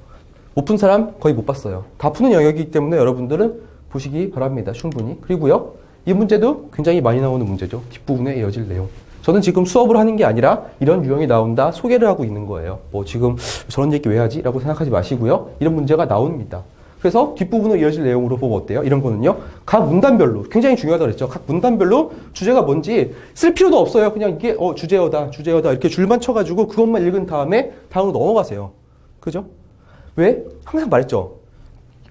못 푼 사람 거의 못 봤어요. 다 푸는 영역이기 때문에 여러분들은 보시기 바랍니다. 충분히. 그리고요. 이 문제도 굉장히 많이 나오는 문제죠. 뒷부분에 이어질 내용. 저는 지금 수업을 하는 게 아니라 이런 유형이 나온다 소개를 하고 있는 거예요. 지금 저런 얘기 왜 하지? 라고 생각하지 마시고요. 이런 문제가 나옵니다. 그래서 뒷부분으로 이어질 내용으로 보면 어때요? 이런 거는요. 각 문단별로 굉장히 중요하다고 그랬죠. 각 문단별로 주제가 뭔지 쓸 필요도 없어요. 그냥 이게 주제어다 이렇게 줄만 쳐가지고 그것만 읽은 다음에 다음으로 넘어가세요. 그죠? 왜? 항상 말했죠.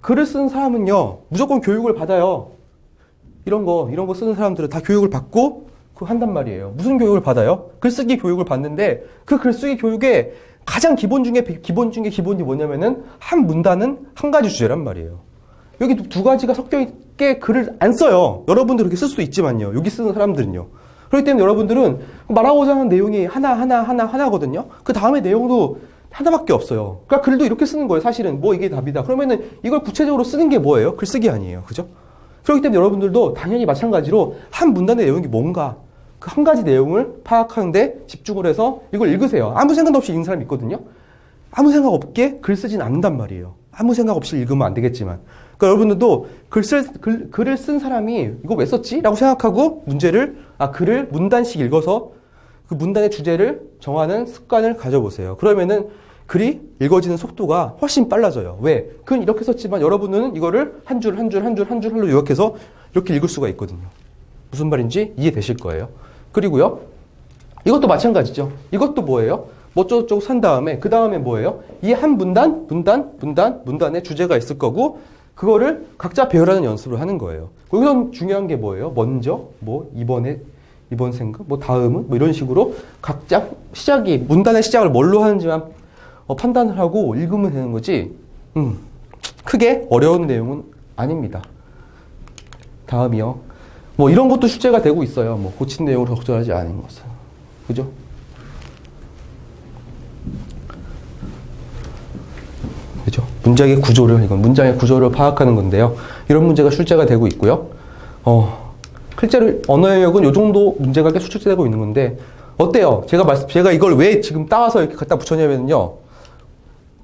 글을 쓰는 사람은요. 무조건 교육을 받아요. 이런 거 쓰는 사람들은 다 교육을 받고 그거 한단 말이에요. 무슨 교육을 받아요? 글쓰기 교육을 받는데 그 글쓰기 교육의 가장 기본이 뭐냐면은 한 문단은 한 가지 주제란 말이에요. 여기 두 가지가 섞여 있게 글을 안 써요. 여러분들 그렇게 쓸 수도 있지만요. 여기 쓰는 사람들은요. 그렇기 때문에 여러분들은 말하고자 하는 내용이 하나거든요. 그 다음에 내용도 하나밖에 없어요. 그러니까 글도 이렇게 쓰는 거예요. 사실은 뭐 이게 답이다. 그러면은 이걸 구체적으로 쓰는 게 뭐예요? 글쓰기 아니에요. 그죠? 그렇기 때문에 여러분들도 당연히 마찬가지로 한 문단의 내용이 뭔가 그 한 가지 내용을 파악하는데 집중을 해서 이걸 읽으세요. 아무 생각 없이 읽는 사람이 있거든요. 아무 생각 없게 글 쓰진 않는단 말이에요. 아무 생각 없이 읽으면 안 되겠지만. 그러니까 여러분들도 글을 쓴 사람이 이거 왜 썼지? 라고 생각하고 글을 문단씩 읽어서 그 문단의 주제를 정하는 습관을 가져보세요. 그러면은 글이 읽어지는 속도가 훨씬 빨라져요. 왜? 글은 이렇게 썼지만 여러분은 이거를 한 줄로 요약해서 이렇게 읽을 수가 있거든요. 무슨 말인지 이해되실 거예요. 그리고요, 이것도 마찬가지죠. 이것도 뭐예요? 뭐 어쩌고저쩌고 산 다음에, 그 다음에 뭐예요? 이 한 문단의 주제가 있을 거고, 그거를 각자 배열하는 연습을 하는 거예요. 여기서 중요한 게 뭐예요? 먼저, 뭐, 이번 생각, 뭐, 다음은, 뭐, 이런 식으로 각자 문단의 시작을 뭘로 하는지만 판단을 하고 읽으면 되는 거지, 크게 어려운 내용은 아닙니다. 다음이요. 뭐, 이런 것도 출제가 되고 있어요. 뭐, 고친 내용을 적절하지 않은 것은. 그죠? 그죠? 문장의 구조를 파악하는 건데요. 이런 문제가 출제가 되고 있고요. 실제로 언어의 영역은 이 정도 문제가 계속 출제되고 있는 건데, 어때요? 제가 이걸 왜 지금 따와서 이렇게 갖다 붙였냐면요.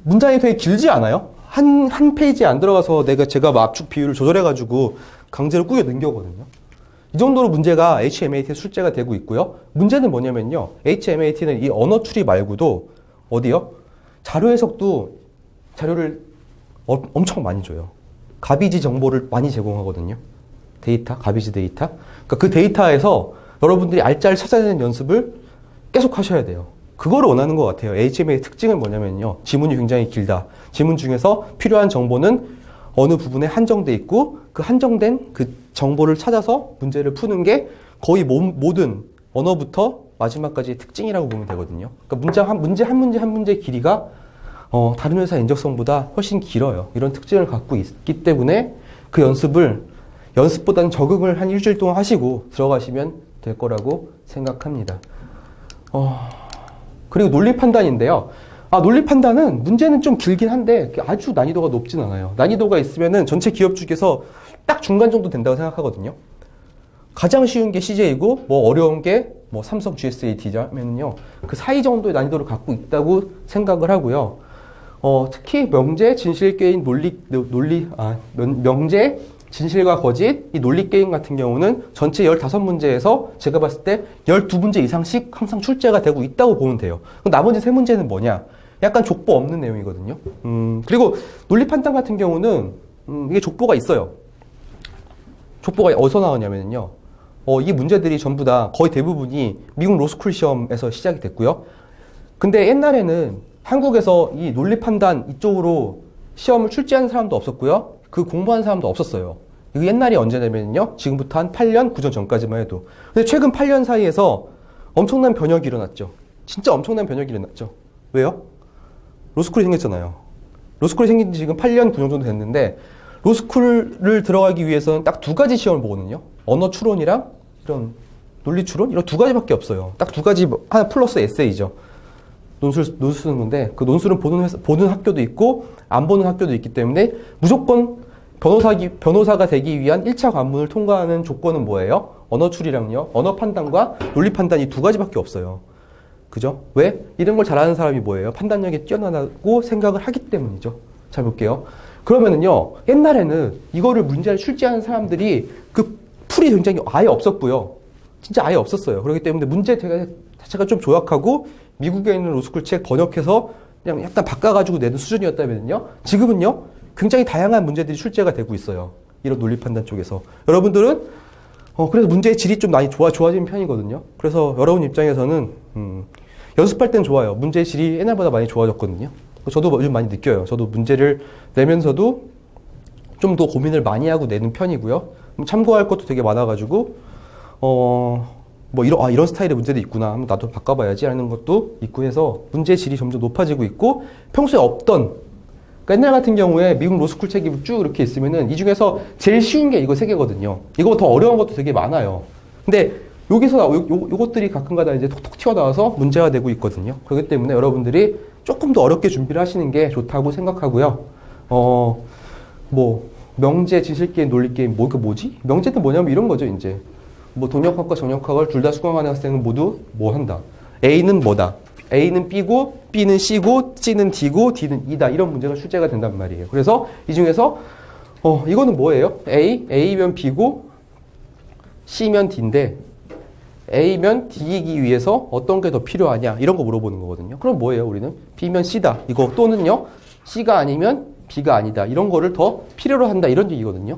문장이 되게 길지 않아요? 한 페이지에 안 들어가서 제가 압축 비율을 조절해가지고 강제로 꾸겨 넣은 이 정도로 문제가 HMAT에 출제가 되고 있고요. 문제는 뭐냐면요. HMAT는 이 언어 추리 말고도 어디요? 자료 해석도 자료를 엄청 많이 줘요. 가비지 정보를 많이 제공하거든요. 가비지 데이터. 그러니까 그 데이터에서 여러분들이 알짜를 찾아내는 연습을 계속 하셔야 돼요. 그거를 원하는 것 같아요. HMA의 특징은 뭐냐면요. 지문이 굉장히 길다. 지문 중에서 필요한 정보는 어느 부분에 한정돼 있고 그 한정된 그 정보를 찾아서 문제를 푸는 게 거의 모든 언어부터 마지막까지의 특징이라고 보면 되거든요. 그러니까 한 문제의 길이가 다른 회사 인적성보다 훨씬 길어요. 이런 특징을 갖고 있기 때문에 그 연습보다는 적응을 한 일주일 동안 하시고 들어가시면 될 거라고 생각합니다. 그리고 논리 판단인데요. 논리 판단은 문제는 좀 길긴 한데 아주 난이도가 높진 않아요. 난이도가 있으면은 전체 기업 중에서 딱 중간 정도 된다고 생각하거든요. 가장 쉬운 게 CJ이고 뭐 어려운 게 뭐 삼성 GSAT면요. 그 사이 정도의 난이도를 갖고 있다고 생각을 하고요. 특히 명제, 진실 게임, 명제, 진실과 거짓, 이 논리 게임 같은 경우는 전체 15문제에서 제가 봤을 때 12문제 이상씩 항상 출제가 되고 있다고 보면 돼요. 나머지 3문제는 뭐냐? 약간 족보 없는 내용이거든요. 그리고 논리 판단 같은 경우는 이게 족보가 있어요. 족보가 어디서 나오냐면요. 이 문제들이 전부 다 거의 대부분이 미국 로스쿨 시험에서 시작이 됐고요. 근데 옛날에는 한국에서 이 논리 판단 이쪽으로 시험을 출제하는 사람도 없었고요. 그 공부하는 사람도 없었어요. 이거 옛날이 언제냐면요. 지금부터 한 8년, 9년 전까지만 해도. 근데 최근 8년 사이에서 엄청난 변혁이 일어났죠. 진짜 엄청난 변혁이 일어났죠. 왜요? 로스쿨이 생겼잖아요. 로스쿨이 생긴 지 지금 8년, 9년 정도 됐는데 로스쿨을 들어가기 위해서는 딱 2가지 시험을 보거든요. 언어 추론이랑 이런 논리 추론? 이런 2가지밖에 없어요. 딱 2가지, 하나 플러스 에세이죠. 논술 쓰는 건데 그 논술은 보는 학교도 있고 안 보는 학교도 있기 때문에 무조건 변호사가 되기 위한 1차 관문을 통과하는 조건은 뭐예요? 언어 추리랑요. 언어 판단과 논리 판단이 2가지밖에 없어요. 그죠? 왜? 이런 걸 잘하는 사람이 뭐예요? 판단력이 뛰어나다고 생각을 하기 때문이죠. 잘 볼게요. 그러면은요. 옛날에는 이거를 문제를 출제하는 사람들이 그 풀이 굉장히 아예 없었고요. 진짜 아예 없었어요. 그렇기 때문에 문제 자체가 좀 조약하고 미국에 있는 로스쿨 책 번역해서 그냥 약간 바꿔가지고 내는 수준이었다면요. 지금은요. 굉장히 다양한 문제들이 출제가 되고 있어요. 이런 논리 판단 쪽에서. 여러분들은 그래서 문제의 질이 좀 많이 좋아지는 편이거든요. 그래서 여러분 입장에서는 연습할 땐 좋아요. 문제의 질이 옛날보다 많이 좋아졌거든요. 저도 요즘 많이 느껴요. 저도 문제를 내면서도 좀 더 고민을 많이 하고 내는 편이고요. 참고할 것도 되게 많아가지고 뭐 이런 스타일의 문제도 있구나 하면 나도 바꿔봐야지 하는 것도 있고 해서 문제 질이 점점 높아지고 있고 평소에 없던 그러니까 옛날 같은 경우에 미국 로스쿨 책이 쭉 이렇게 있으면은 이 중에서 제일 쉬운 게 이거 3개거든요. 이거 더 어려운 것도 되게 많아요. 근데 여기서 요것들이 가끔가다 이제 톡톡 튀어나와서 문제가 되고 있거든요. 그렇기 때문에 여러분들이 조금 더 어렵게 준비를 하시는 게 좋다고 생각하고요. 뭐 명제, 진실게임, 논리게임 뭐지? 명제는 뭐냐면 이런 거죠, 이제. 뭐 동역학과 정역학을 둘 다 수강하는 학생은 모두 뭐 한다. A는 뭐다. A는 B고 B는 C고 C는 D고 D는 E다. 이런 문제가 출제가 된단 말이에요. 그래서 이 중에서 이거는 뭐예요? A면 B고 C면 D인데 A면 D이기 위해서 어떤 게 더 필요하냐 이런 거 물어보는 거거든요. 그럼 뭐예요? 우리는 B면 C다. 이거 또는요. C가 아니면 B가 아니다. 이런 거를 더 필요로 한다. 이런 얘기거든요.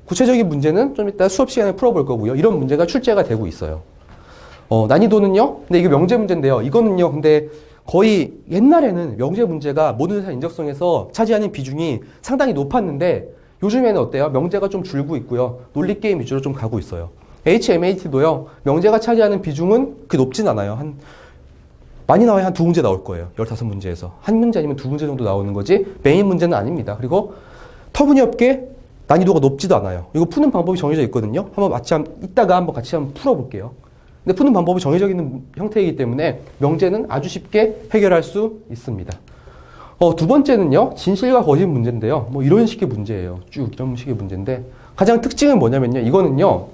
구체적인 문제는 좀 이따 수업 시간에 풀어볼 거고요. 이런 문제가 출제가 되고 있어요. 난이도는요. 근데 이게 명제 문제인데요. 이거는요. 근데 거의 옛날에는 명제 문제가 모든 회사 인적성에서 차지하는 비중이 상당히 높았는데 요즘에는 어때요? 명제가 좀 줄고 있고요. 논리게임 위주로 좀 가고 있어요. HMAT도요. 명제가 차지하는 비중은 그렇게 높진 않아요. 많이 나와야 한 2문제 나올 거예요. 15문제에서. 한 문제 아니면 2문제 정도 나오는 거지 메인 문제는 아닙니다. 그리고 터무니없게 난이도가 높지도 않아요. 이거 푸는 방법이 정해져 있거든요. 이따가 한번 같이 한번 풀어볼게요. 근데 푸는 방법이 정해져 있는 형태이기 때문에 명제는 아주 쉽게 해결할 수 있습니다. 두 번째는요. 진실과 거짓 문제인데요. 뭐 이런 식의 문제예요. 쭉 이런 식의 문제인데 가장 특징은 뭐냐면요. 이거는요.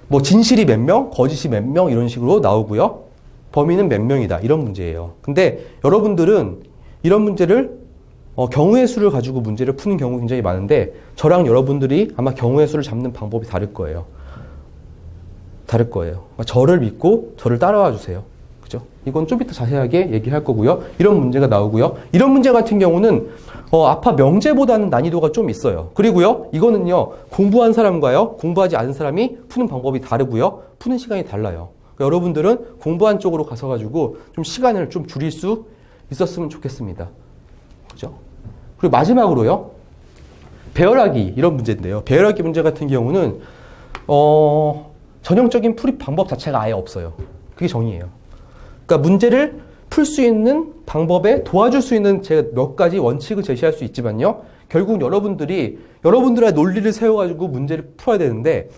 뭐 진실이 몇 명, 거짓이 몇 명 이런 식으로 나오고요. 범인은 몇 명이다. 이런 문제예요. 근데 여러분들은 이런 문제를 경우의 수를 가지고 문제를 푸는 경우가 굉장히 많은데 저랑 여러분들이 아마 경우의 수를 잡는 방법이 다를 거예요. 저를 믿고 저를 따라와 주세요. 그죠? 이건 좀 이따 자세하게 얘기할 거고요. 이런 문제가 나오고요. 이런 문제 같은 경우는 아파 명제보다는 난이도가 좀 있어요. 그리고요. 이거는요. 공부한 사람과요. 공부하지 않은 사람이 푸는 방법이 다르고요. 푸는 시간이 달라요. 그러니까 여러분들은 공부한 쪽으로 가셔가지고 좀 시간을 좀 줄일 수 있었으면 좋겠습니다. 그죠? 그리고 마지막으로요. 배열하기 이런 문제인데요. 배열하기 문제 같은 경우는 전형적인 풀이 방법 자체가 아예 없어요. 그게 정의예요. 그러니까 문제를 풀 수 있는 방법에 도와줄 수 있는 제가 몇 가지 원칙을 제시할 수 있지만요. 결국 여러분들의 논리를 세워가지고 문제를 풀어야 되는데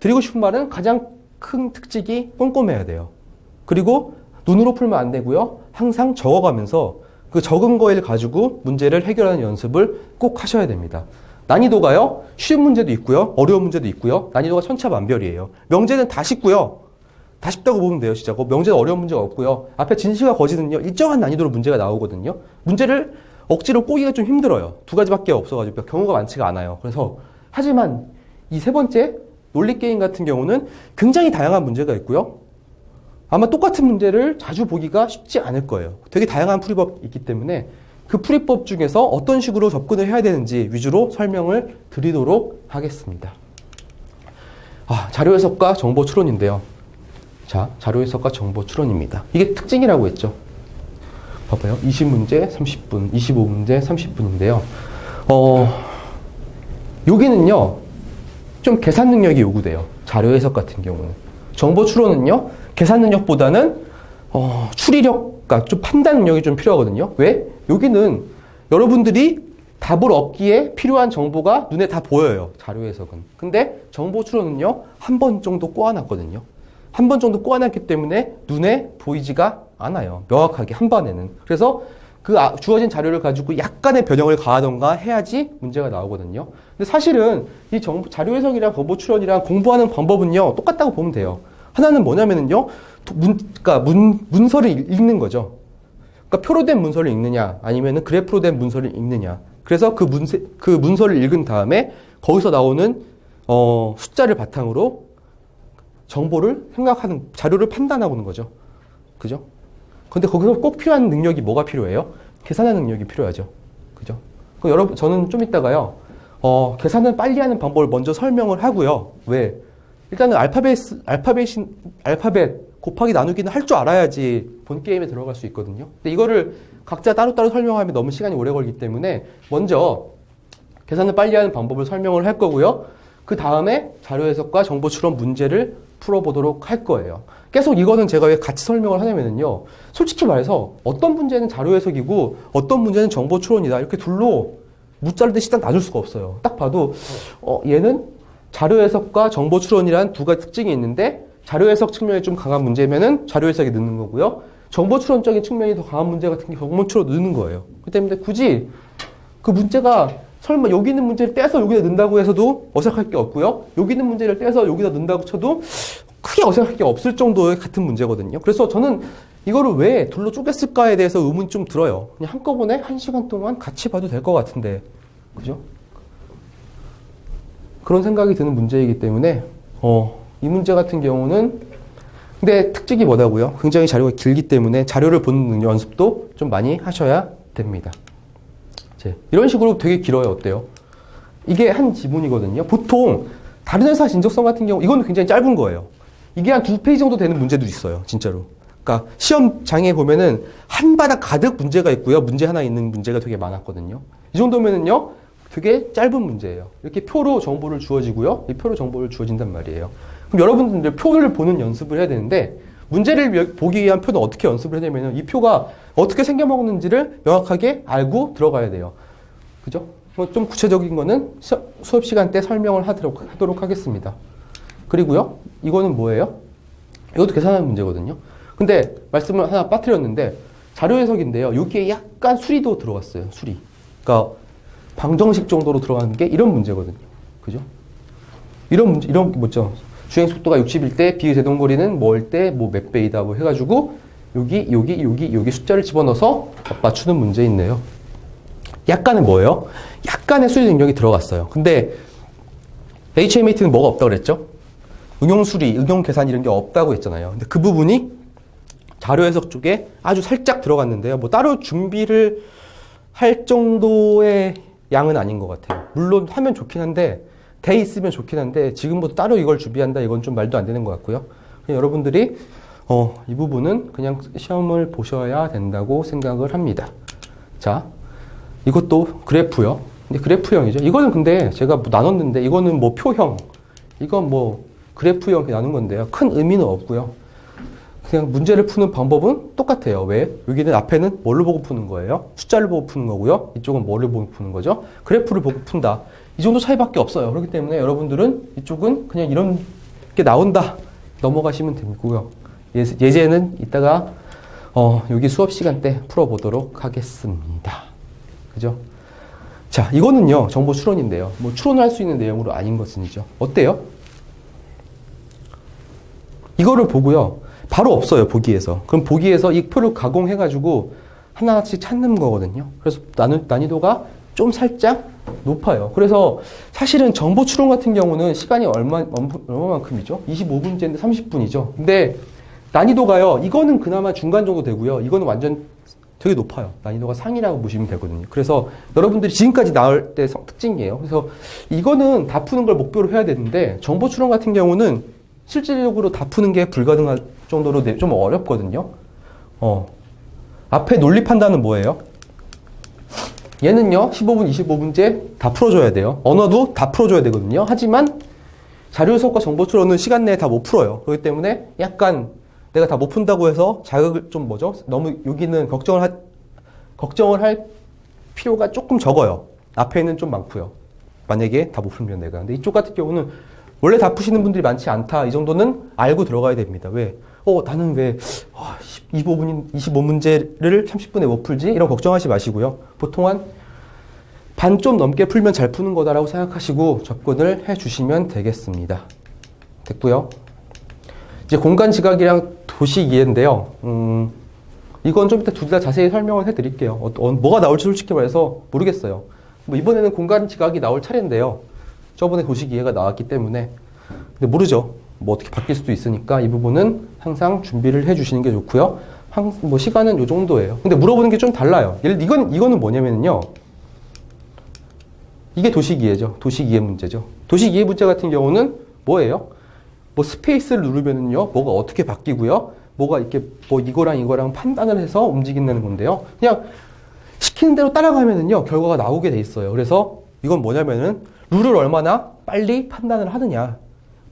드리고 싶은 말은 가장 큰 특징이 꼼꼼해야 돼요. 그리고 눈으로 풀면 안 되고요. 항상 적어가면서 그 적은 거를 가지고 문제를 해결하는 연습을 꼭 하셔야 됩니다. 난이도가요. 쉬운 문제도 있고요. 어려운 문제도 있고요. 난이도가 천차만별이에요. 명제는 다 쉽고요. 다 쉽다고 보면 돼요. 진짜. 명제는 어려운 문제가 없고요. 앞에 진실과 거짓은요. 일정한 난이도로 문제가 나오거든요. 문제를 억지로 꼬기가 좀 힘들어요. 2가지밖에 없어가지고 경우가 많지가 않아요. 그래서 하지만 이 세 번째 논리게임 같은 경우는 굉장히 다양한 문제가 있고요. 아마 똑같은 문제를 자주 보기가 쉽지 않을 거예요. 되게 다양한 풀이법이 있기 때문에 그 풀이법 중에서 어떤 식으로 접근을 해야 되는지 위주로 설명을 드리도록 하겠습니다. 자료 해석과 정보 추론인데요. 자, 자료 해석과 정보 추론입니다. 이게 특징이라고 했죠. 봐봐요. 20문제 30분, 25문제 30분인데요. 여기는요. 좀 계산 능력이 요구돼요. 자료 해석 같은 경우는. 정보 추론은요. 계산 능력보다는 추리력, 그러니까 좀 판단 능력이 좀 필요하거든요. 왜? 여기는 여러분들이 답을 얻기에 필요한 정보가 눈에 다 보여요. 자료 해석은. 근데 정보 추론은요. 한 번 정도 꼬아놨거든요. 한 번 정도 꼬아놨기 때문에 눈에 보이지가 않아요. 명확하게 한 번에는. 그래서 그 주어진 자료를 가지고 약간의 변형을 가하던가 해야지 문제가 나오거든요. 근데 사실은 이 자료 해석이랑 정보 추론이랑 공부하는 방법은요. 똑같다고 보면 돼요. 하나는 뭐냐면은요. 그러니까 문서를 읽는 거죠. 그러니까 표로 된 문서를 읽느냐, 아니면은 그래프로 된 문서를 읽느냐. 그래서 그 문서를 읽은 다음에 거기서 나오는 숫자를 바탕으로 정보를 생각하는, 자료를 판단하는 거죠. 그죠? 근데 거기서 꼭 필요한 능력이 뭐가 필요해요? 계산하는 능력이 필요하죠. 그죠? 그럼 여러분, 저는 좀 이따가요, 계산을 빨리 하는 방법을 먼저 설명을 하고요. 왜? 일단은 알파벳 곱하기 나누기는 할 줄 알아야지 본 게임에 들어갈 수 있거든요. 근데 이거를 각자 따로따로 설명하면 너무 시간이 오래 걸리기 때문에 먼저 계산을 빨리 하는 방법을 설명을 할 거고요. 그 다음에 자료 해석과 정보 추론 문제를 풀어보도록 할 거예요. 계속 이거는 제가 왜 같이 설명을 하냐면요. 솔직히 말해서 어떤 문제는 자료 해석이고 어떤 문제는 정보 추론이다. 이렇게 둘로 무자르듯이 딱 나눌 수가 없어요. 딱 봐도 얘는 자료 해석과 정보 추론이란 두 가지 특징이 있는데 자료 해석 측면이 좀 강한 문제면은 자료 해석이 늦는 거고요. 정보 추론적인 측면이 더 강한 문제 같은 게 정보 추론 늦는 거예요. 그렇기 때문에 굳이 그 문제가 설마 여기 있는 문제를 떼서 여기다 넣는다고 해서도 어색할 게 없고요. 여기 있는 문제를 떼서 여기다 넣는다고 쳐도 크게 어색할 게 없을 정도의 같은 문제거든요. 그래서 저는 이거를 왜 둘로 쪼갰을까에 대해서 의문이 좀 들어요. 그냥 한꺼번에 1시간 동안 같이 봐도 될 것 같은데. 그죠? 그런 생각이 드는 문제이기 때문에 이 문제 같은 경우는 근데 특징이 뭐다고요? 굉장히 자료가 길기 때문에 자료를 보는 연습도 좀 많이 하셔야 됩니다. 이런 식으로 되게 길어요. 어때요? 이게 한 지문이거든요. 보통 다른 회사 진적성 같은 경우 이건 굉장히 짧은 거예요. 이게 한 2페이지 정도 되는 문제도 있어요. 진짜로. 그러니까 시험장에 보면은 한 바닥 가득 문제가 있고요. 문제 하나 있는 문제가 되게 많았거든요. 이 정도면은요. 되게 짧은 문제예요. 이렇게 표로 정보를 주어지고요. 이 표로 정보를 주어진단 말이에요. 그럼 여러분들 표를 보는 연습을 해야 되는데 문제를 보기 위한 표는 어떻게 연습을 하냐면 이 표가 어떻게 생겨먹는지를 명확하게 알고 들어가야 돼요. 그죠? 좀 구체적인 거는 수업 시간 때 설명을 하도록 하겠습니다. 그리고요, 이거는 뭐예요? 이것도 계산하는 문제거든요. 근데 말씀을 하나 빠뜨렸는데 자료 해석인데요. 여기에 약간 수리도 들어갔어요. 수리. 그러니까 방정식 정도로 들어가는 게 이런 문제거든요. 그죠? 이런 문제, 이런 게 뭐죠? 주행 속도가 60일 때 비의 제동거리는 뭐일 때 뭐 몇 배이다 뭐 해가지고 여기 숫자를 집어넣어서 맞추는 문제 있네요. 약간은 뭐예요? 약간의 수리 능력이 들어갔어요. 근데 HMAT는 뭐가 없다고 그랬죠? 응용 수리, 응용 계산 이런 게 없다고 했잖아요. 근데 그 부분이 자료 해석 쪽에 아주 살짝 들어갔는데요. 뭐 따로 준비를 할 정도의 양은 아닌 것 같아요. 물론 하면 좋긴 한데 돼 있으면 좋긴 한데 지금부터 따로 이걸 준비한다 이건 좀 말도 안 되는 것 같고요. 그냥 여러분들이 이 부분은 그냥 시험을 보셔야 된다고 생각을 합니다. 자, 이것도 그래프요. 근데 그래프형이죠. 이거는 근데 제가 뭐 나눴는데 이거는 뭐 표형, 이건 뭐 그래프형 나눈 건데요. 큰 의미는 없고요. 그냥 문제를 푸는 방법은 똑같아요. 왜? 여기는 앞에는 뭘로 보고 푸는 거예요? 숫자를 보고 푸는 거고요. 이쪽은 뭐를 보고 푸는 거죠? 그래프를 보고 푼다. 이 정도 차이밖에 없어요. 그렇기 때문에 여러분들은 이쪽은 그냥 이런 게 나온다. 넘어가시면 되고요. 예제는 이따가 여기 수업 시간 때 풀어보도록 하겠습니다. 그죠? 자, 이거는요. 정보 추론인데요. 뭐 추론을 할 수 있는 내용으로 아닌 것은이죠. 어때요? 이거를 보고요. 바로 없어요. 보기에서. 그럼 보기에서 이 표를 가공해가지고 하나씩 찾는 거거든요. 그래서 난이도가 좀 살짝 높아요. 그래서 사실은 정보 추론 같은 경우는 시간이 얼마만큼이죠? 25분째인데 30분이죠. 근데 난이도가요. 이거는 그나마 중간 정도 되고요. 이거는 완전 되게 높아요. 난이도가 상이라고 보시면 되거든요. 그래서 여러분들이 지금까지 나올 때 특징이에요. 그래서 이거는 다 푸는 걸 목표로 해야 되는데 정보 추론 같은 경우는 실질적으로 다 푸는 게 불가능할 정도로 좀 어렵거든요. 앞에 논리 판단은 뭐예요? 얘는요, 15분, 25분째 다 풀어줘야 돼요. 언어도 다 풀어줘야 되거든요. 하지만 자료 해석과 정보 추론은 시간 내에 다 못 풀어요. 그렇기 때문에 약간 내가 다 못 푼다고 해서 자극을 좀 너무 여기는 걱정을 할 필요가 조금 적어요. 앞에는 좀 많고요. 만약에 다 못 풀면 내가. 근데 이쪽 같은 경우는 원래 다 푸시는 분들이 많지 않다. 이 정도는 알고 들어가야 됩니다. 왜? 나는 왜 25문제를 30분에 못 풀지? 이런 걱정하지 마시고요. 보통 한 반 좀 넘게 풀면 잘 푸는 거다라고 생각하시고 접근을 해주시면 되겠습니다. 됐고요. 이제 공간 지각이랑 도시 이해인데요. 이건 좀 이따 둘 다 자세히 설명을 해드릴게요. 뭐가 나올지 솔직히 말해서 모르겠어요. 뭐 이번에는 공간 지각이 나올 차례인데요. 저번에 도시 이해가 나왔기 때문에 근데 모르죠. 뭐 어떻게 바뀔 수도 있으니까 이 부분은 항상 준비를 해주시는 게 좋고요. 뭐 시간은 요 정도예요. 근데 물어보는 게 좀 달라요. 이거는 뭐냐면요. 이게 도시기회죠. 도시기회 문제죠. 도시기회 문제 같은 경우는 뭐예요? 뭐 스페이스를 누르면은요, 뭐가 어떻게 바뀌고요, 뭐가 이렇게 뭐 이거랑 판단을 해서 움직인다는 건데요. 그냥 시키는 대로 따라가면은요, 결과가 나오게 돼 있어요. 그래서 이건 뭐냐면은 룰을 얼마나 빨리 판단을 하느냐.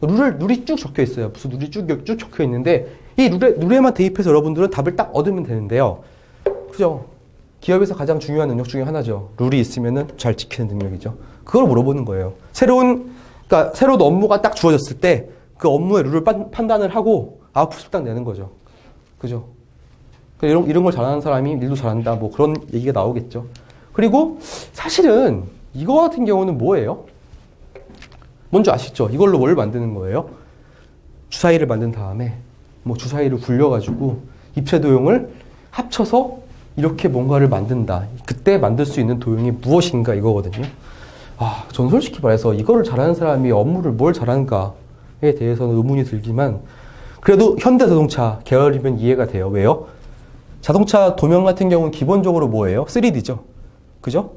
룰이 쭉 적혀 있어요. 무슨 룰이 쭉 적혀 있는데, 이 룰에만 대입해서 여러분들은 답을 딱 얻으면 되는데요. 그죠? 기업에서 가장 중요한 능력 중에 하나죠. 룰이 있으면은 잘 지키는 능력이죠. 그걸 물어보는 거예요. 새로운 업무가 딱 주어졌을 때 그 업무의 룰을 판단을 하고 아웃풋을 딱 내는 거죠. 그죠? 이런 걸 잘하는 사람이 일도 잘한다. 뭐 그런 얘기가 나오겠죠. 그리고 사실은 이거 같은 경우는 뭐예요? 뭔지 아시죠? 이걸로 뭘 만드는 거예요? 주사위를 만든 다음에 뭐 주사위를 굴려가지고 입체 도형을 합쳐서 이렇게 뭔가를 만든다. 그때 만들 수 있는 도형이 무엇인가 이거거든요. 저는 솔직히 말해서 이거를 잘하는 사람이 업무를 뭘 잘하는가에 대해서는 의문이 들지만 그래도 현대자동차 계열이면 이해가 돼요. 왜요? 자동차 도면 같은 경우는 기본적으로 뭐예요? 3D죠. 그죠?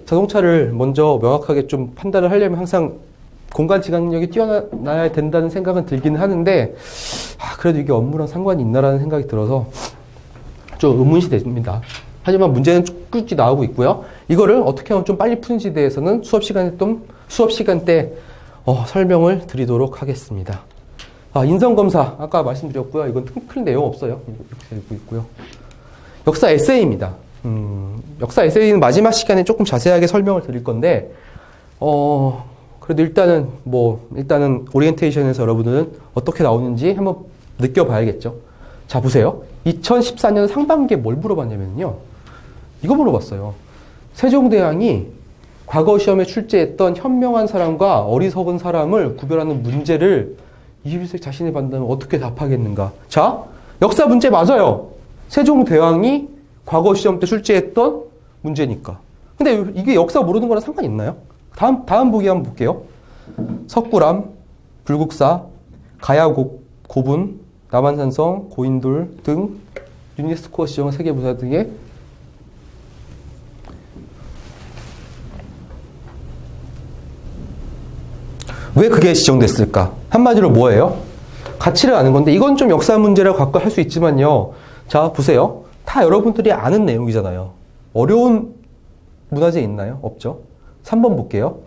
자동차를 먼저 명확하게 좀 판단을 하려면 항상 공간 지각력이 뛰어나야 된다는 생각은 들기는 하는데 그래도 이게 업무랑 상관이 있나라는 생각이 들어서 좀 의문이 됩니다. 하지만 문제는 꾸준히 나오고 있고요. 이거를 어떻게 하면 좀 빨리 푸는지에 대해서는 수업 시간 때 설명을 드리도록 하겠습니다. 인성검사 아까 말씀드렸고요. 이건 큰 내용 없어요. 이렇게 되고 있고요. 역사 에세이입니다. 역사 에세이는 마지막 시간에 조금 자세하게 설명을 드릴 건데 그래도 일단은 오리엔테이션에서 여러분들은 어떻게 나오는지 한번 느껴봐야겠죠. 자, 보세요. 2014년 상반기에 뭘 물어봤냐면요. 이거 물어봤어요. 세종대왕이 과거 시험에 출제했던 현명한 사람과 어리석은 사람을 구별하는 문제를 21세기 자신이 받는다면 어떻게 답하겠는가? 자, 역사 문제 맞아요. 세종대왕이 과거 시험 때 출제했던 문제니까. 근데 이게 역사 모르는 거랑 상관이 있나요? 다음 보기 한번 볼게요. 석굴암, 불국사, 가야고분, 남한산성, 고인돌 등 유네스코가 지정한 세계문화 등의 왜 그게 지정됐을까? 한마디로 뭐예요? 가치를 아는 건데 이건 좀 역사 문제라고 갖고 할 수 있지만요. 자, 보세요. 다 여러분들이 아는 내용이잖아요. 어려운 문화재 있나요? 없죠? 3번 볼게요.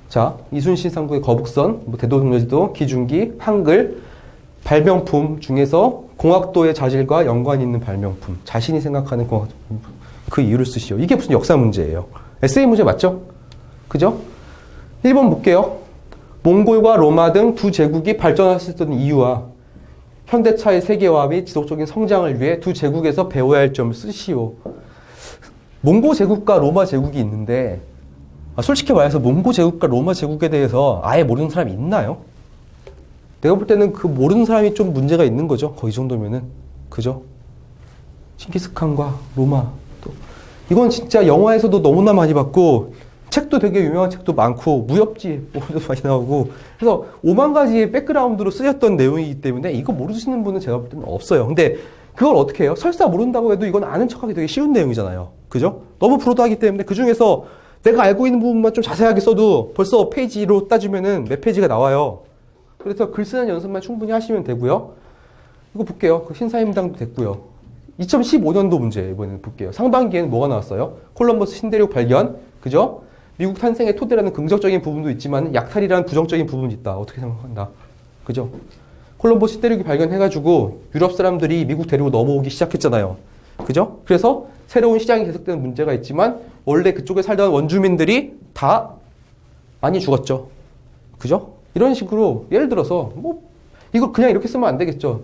자, 이순신 상국의 거북선, 대도동여지도, 기중기, 한글, 발명품 중에서 공학도의 자질과 연관이 있는 발명품. 자신이 생각하는 공학도, 그 이유를 쓰시오. 이게 무슨 역사 문제예요. 에세이 문제 맞죠? 그죠? 1번 볼게요. 몽골과 로마 등 두 제국이 발전할 수 있었던 이유와 현대차의 세계화 및 지속적인 성장을 위해 두 제국에서 배워야 할 점을 쓰시오. 몽고 제국과 로마 제국이 있는데 솔직히 말해서 몽고 제국과 로마 제국에 대해서 아예 모르는 사람이 있나요? 내가 볼 때는 그 모르는 사람이 좀 문제가 있는 거죠. 거의 정도면은. 그죠? 칭기스칸과 로마. 또 이건 진짜 영화에서도 너무나 많이 봤고 책도 되게 유명한 책도 많고 무협지 많이 나오고 그래서 5만 가지의 백그라운드로 쓰였던 내용이기 때문에 이거 모르시는 분은 제가 볼 때는 없어요. 근데 그걸 어떻게 해요? 설사 모른다고 해도 이건 아는 척하기 되게 쉬운 내용이잖아요. 그죠? 너무 브로드하기 때문에 그 중에서 내가 알고 있는 부분만 좀 자세하게 써도 벌써 페이지로 따지면은 몇 페이지가 나와요. 그래서 글 쓰는 연습만 충분히 하시면 되고요. 이거 볼게요. 그 신사임당도 됐고요. 2015년도 문제 이번에는 볼게요. 상반기에는 뭐가 나왔어요? 콜럼버스 신대륙 발견, 그죠? 미국 탄생의 토대라는 긍정적인 부분도 있지만 약탈이라는 부정적인 부분이 있다. 어떻게 생각한다? 그죠? 콜럼버스 신대륙이 발견해가지고 유럽 사람들이 미국 데리고 넘어오기 시작했잖아요. 그죠? 그래서 새로운 시장이 계속되는 문제가 있지만 원래 그쪽에 살던 원주민들이 다 많이 죽었죠. 그죠? 이런 식으로 예를 들어서 이거 그냥 이렇게 쓰면 안 되겠죠.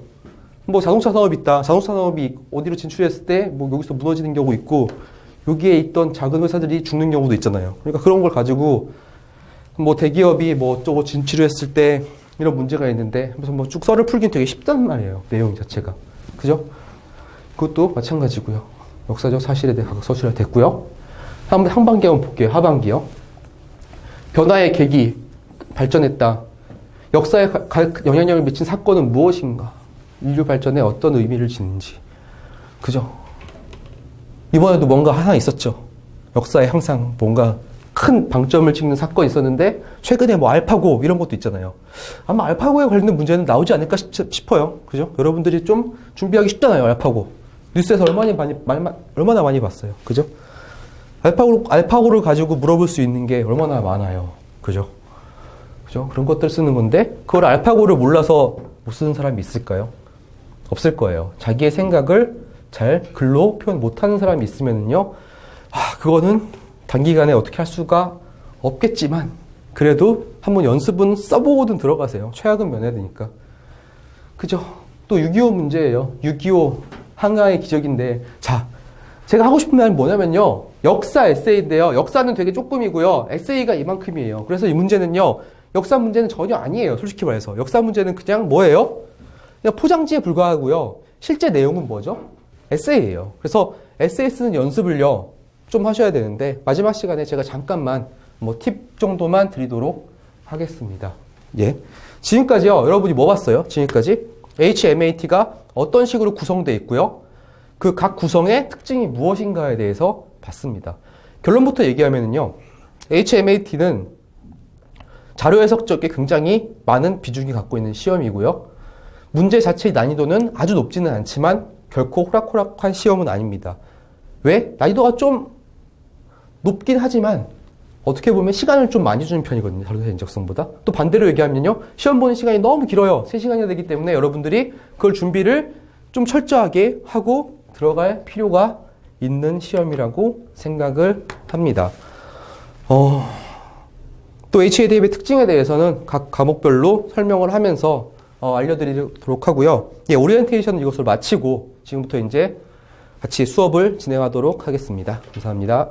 자동차 산업이 있다. 자동차 산업이 어디로 진출했을 때 여기서 무너지는 경우 있고 여기에 있던 작은 회사들이 죽는 경우도 있잖아요. 그러니까 그런 걸 가지고 대기업이 어쩌고 진출했을 때 이런 문제가 있는데 그래서 쭉 썰을 풀긴 되게 쉽단 말이에요. 내용 자체가. 그죠? 그것도 마찬가지고요. 역사적 사실에 대해 각각 서술이 됐고요. 상반기 한번 볼게요. 하반기요. 변화의 계기, 발전했다. 역사에 영향력을 미친 사건은 무엇인가? 인류 발전에 어떤 의미를 지는지. 그죠? 이번에도 뭔가 하나 있었죠. 역사에 항상 뭔가 큰 방점을 찍는 사건이 있었는데 최근에 얼파고 이런 것도 있잖아요. 아마 알파고에 관련된 문제는 나오지 않을까 싶어요. 그죠? 여러분들이 좀 준비하기 쉽잖아요. 알파고. 뉴스에서 얼마나 많이 봤어요. 그죠? 알파고를 가지고 물어볼 수 있는 게 얼마나 많아요. 그죠? 그죠? 그런 것들 쓰는 건데, 그걸 알파고를 몰라서 못 쓰는 사람이 있을까요? 없을 거예요. 자기의 생각을 잘 글로 표현 못하는 사람이 있으면요, 그거는 단기간에 어떻게 할 수가 없겠지만, 그래도 한번 연습은 써보고든 들어가세요. 최악은 면해야 되니까. 그죠? 또 6.25 문제예요. 6.25 한강의 기적인데, 자, 제가 하고 싶은 말은 뭐냐면요, 역사 에세이인데요. 역사는 되게 조금이고요. 에세이가 이만큼이에요. 그래서 이 문제는요, 역사 문제는 전혀 아니에요. 솔직히 말해서. 역사 문제는 그냥 뭐예요? 그냥 포장지에 불과하고요. 실제 내용은 뭐죠? 에세이예요. 그래서 에세이 쓰는 연습을요, 좀 하셔야 되는데, 마지막 시간에 제가 잠깐만 뭐 팁 정도만 드리도록 하겠습니다. 예. 지금까지요, 여러분이 뭐 봤어요? 지금까지 HMAT가 어떤 식으로 구성되어 있고요. 그 각 구성의 특징이 무엇인가에 대해서 봤습니다. 결론부터 얘기하면요, HMAT는 자료 해석 쪽에 굉장히 많은 비중이 갖고 있는 시험이고요. 문제 자체의 난이도는 아주 높지는 않지만 결코 호락호락한 시험은 아닙니다. 왜? 난이도가 좀 높긴 하지만 어떻게 보면 시간을 좀 많이 주는 편이거든요. 자료의 인적성보다. 또 반대로 얘기하면요, 시험 보는 시간이 너무 길어요. 3시간이나 되기 때문에 여러분들이 그걸 준비를 좀 철저하게 하고 들어갈 필요가 있는 시험이라고 생각을 합니다. 또 HAD의 특징에 대해서는 각 과목별로 설명을 하면서 알려드리도록 하고요. 예, 오리엔테이션은 이것을 마치고 지금부터 이제 같이 수업을 진행하도록 하겠습니다. 감사합니다.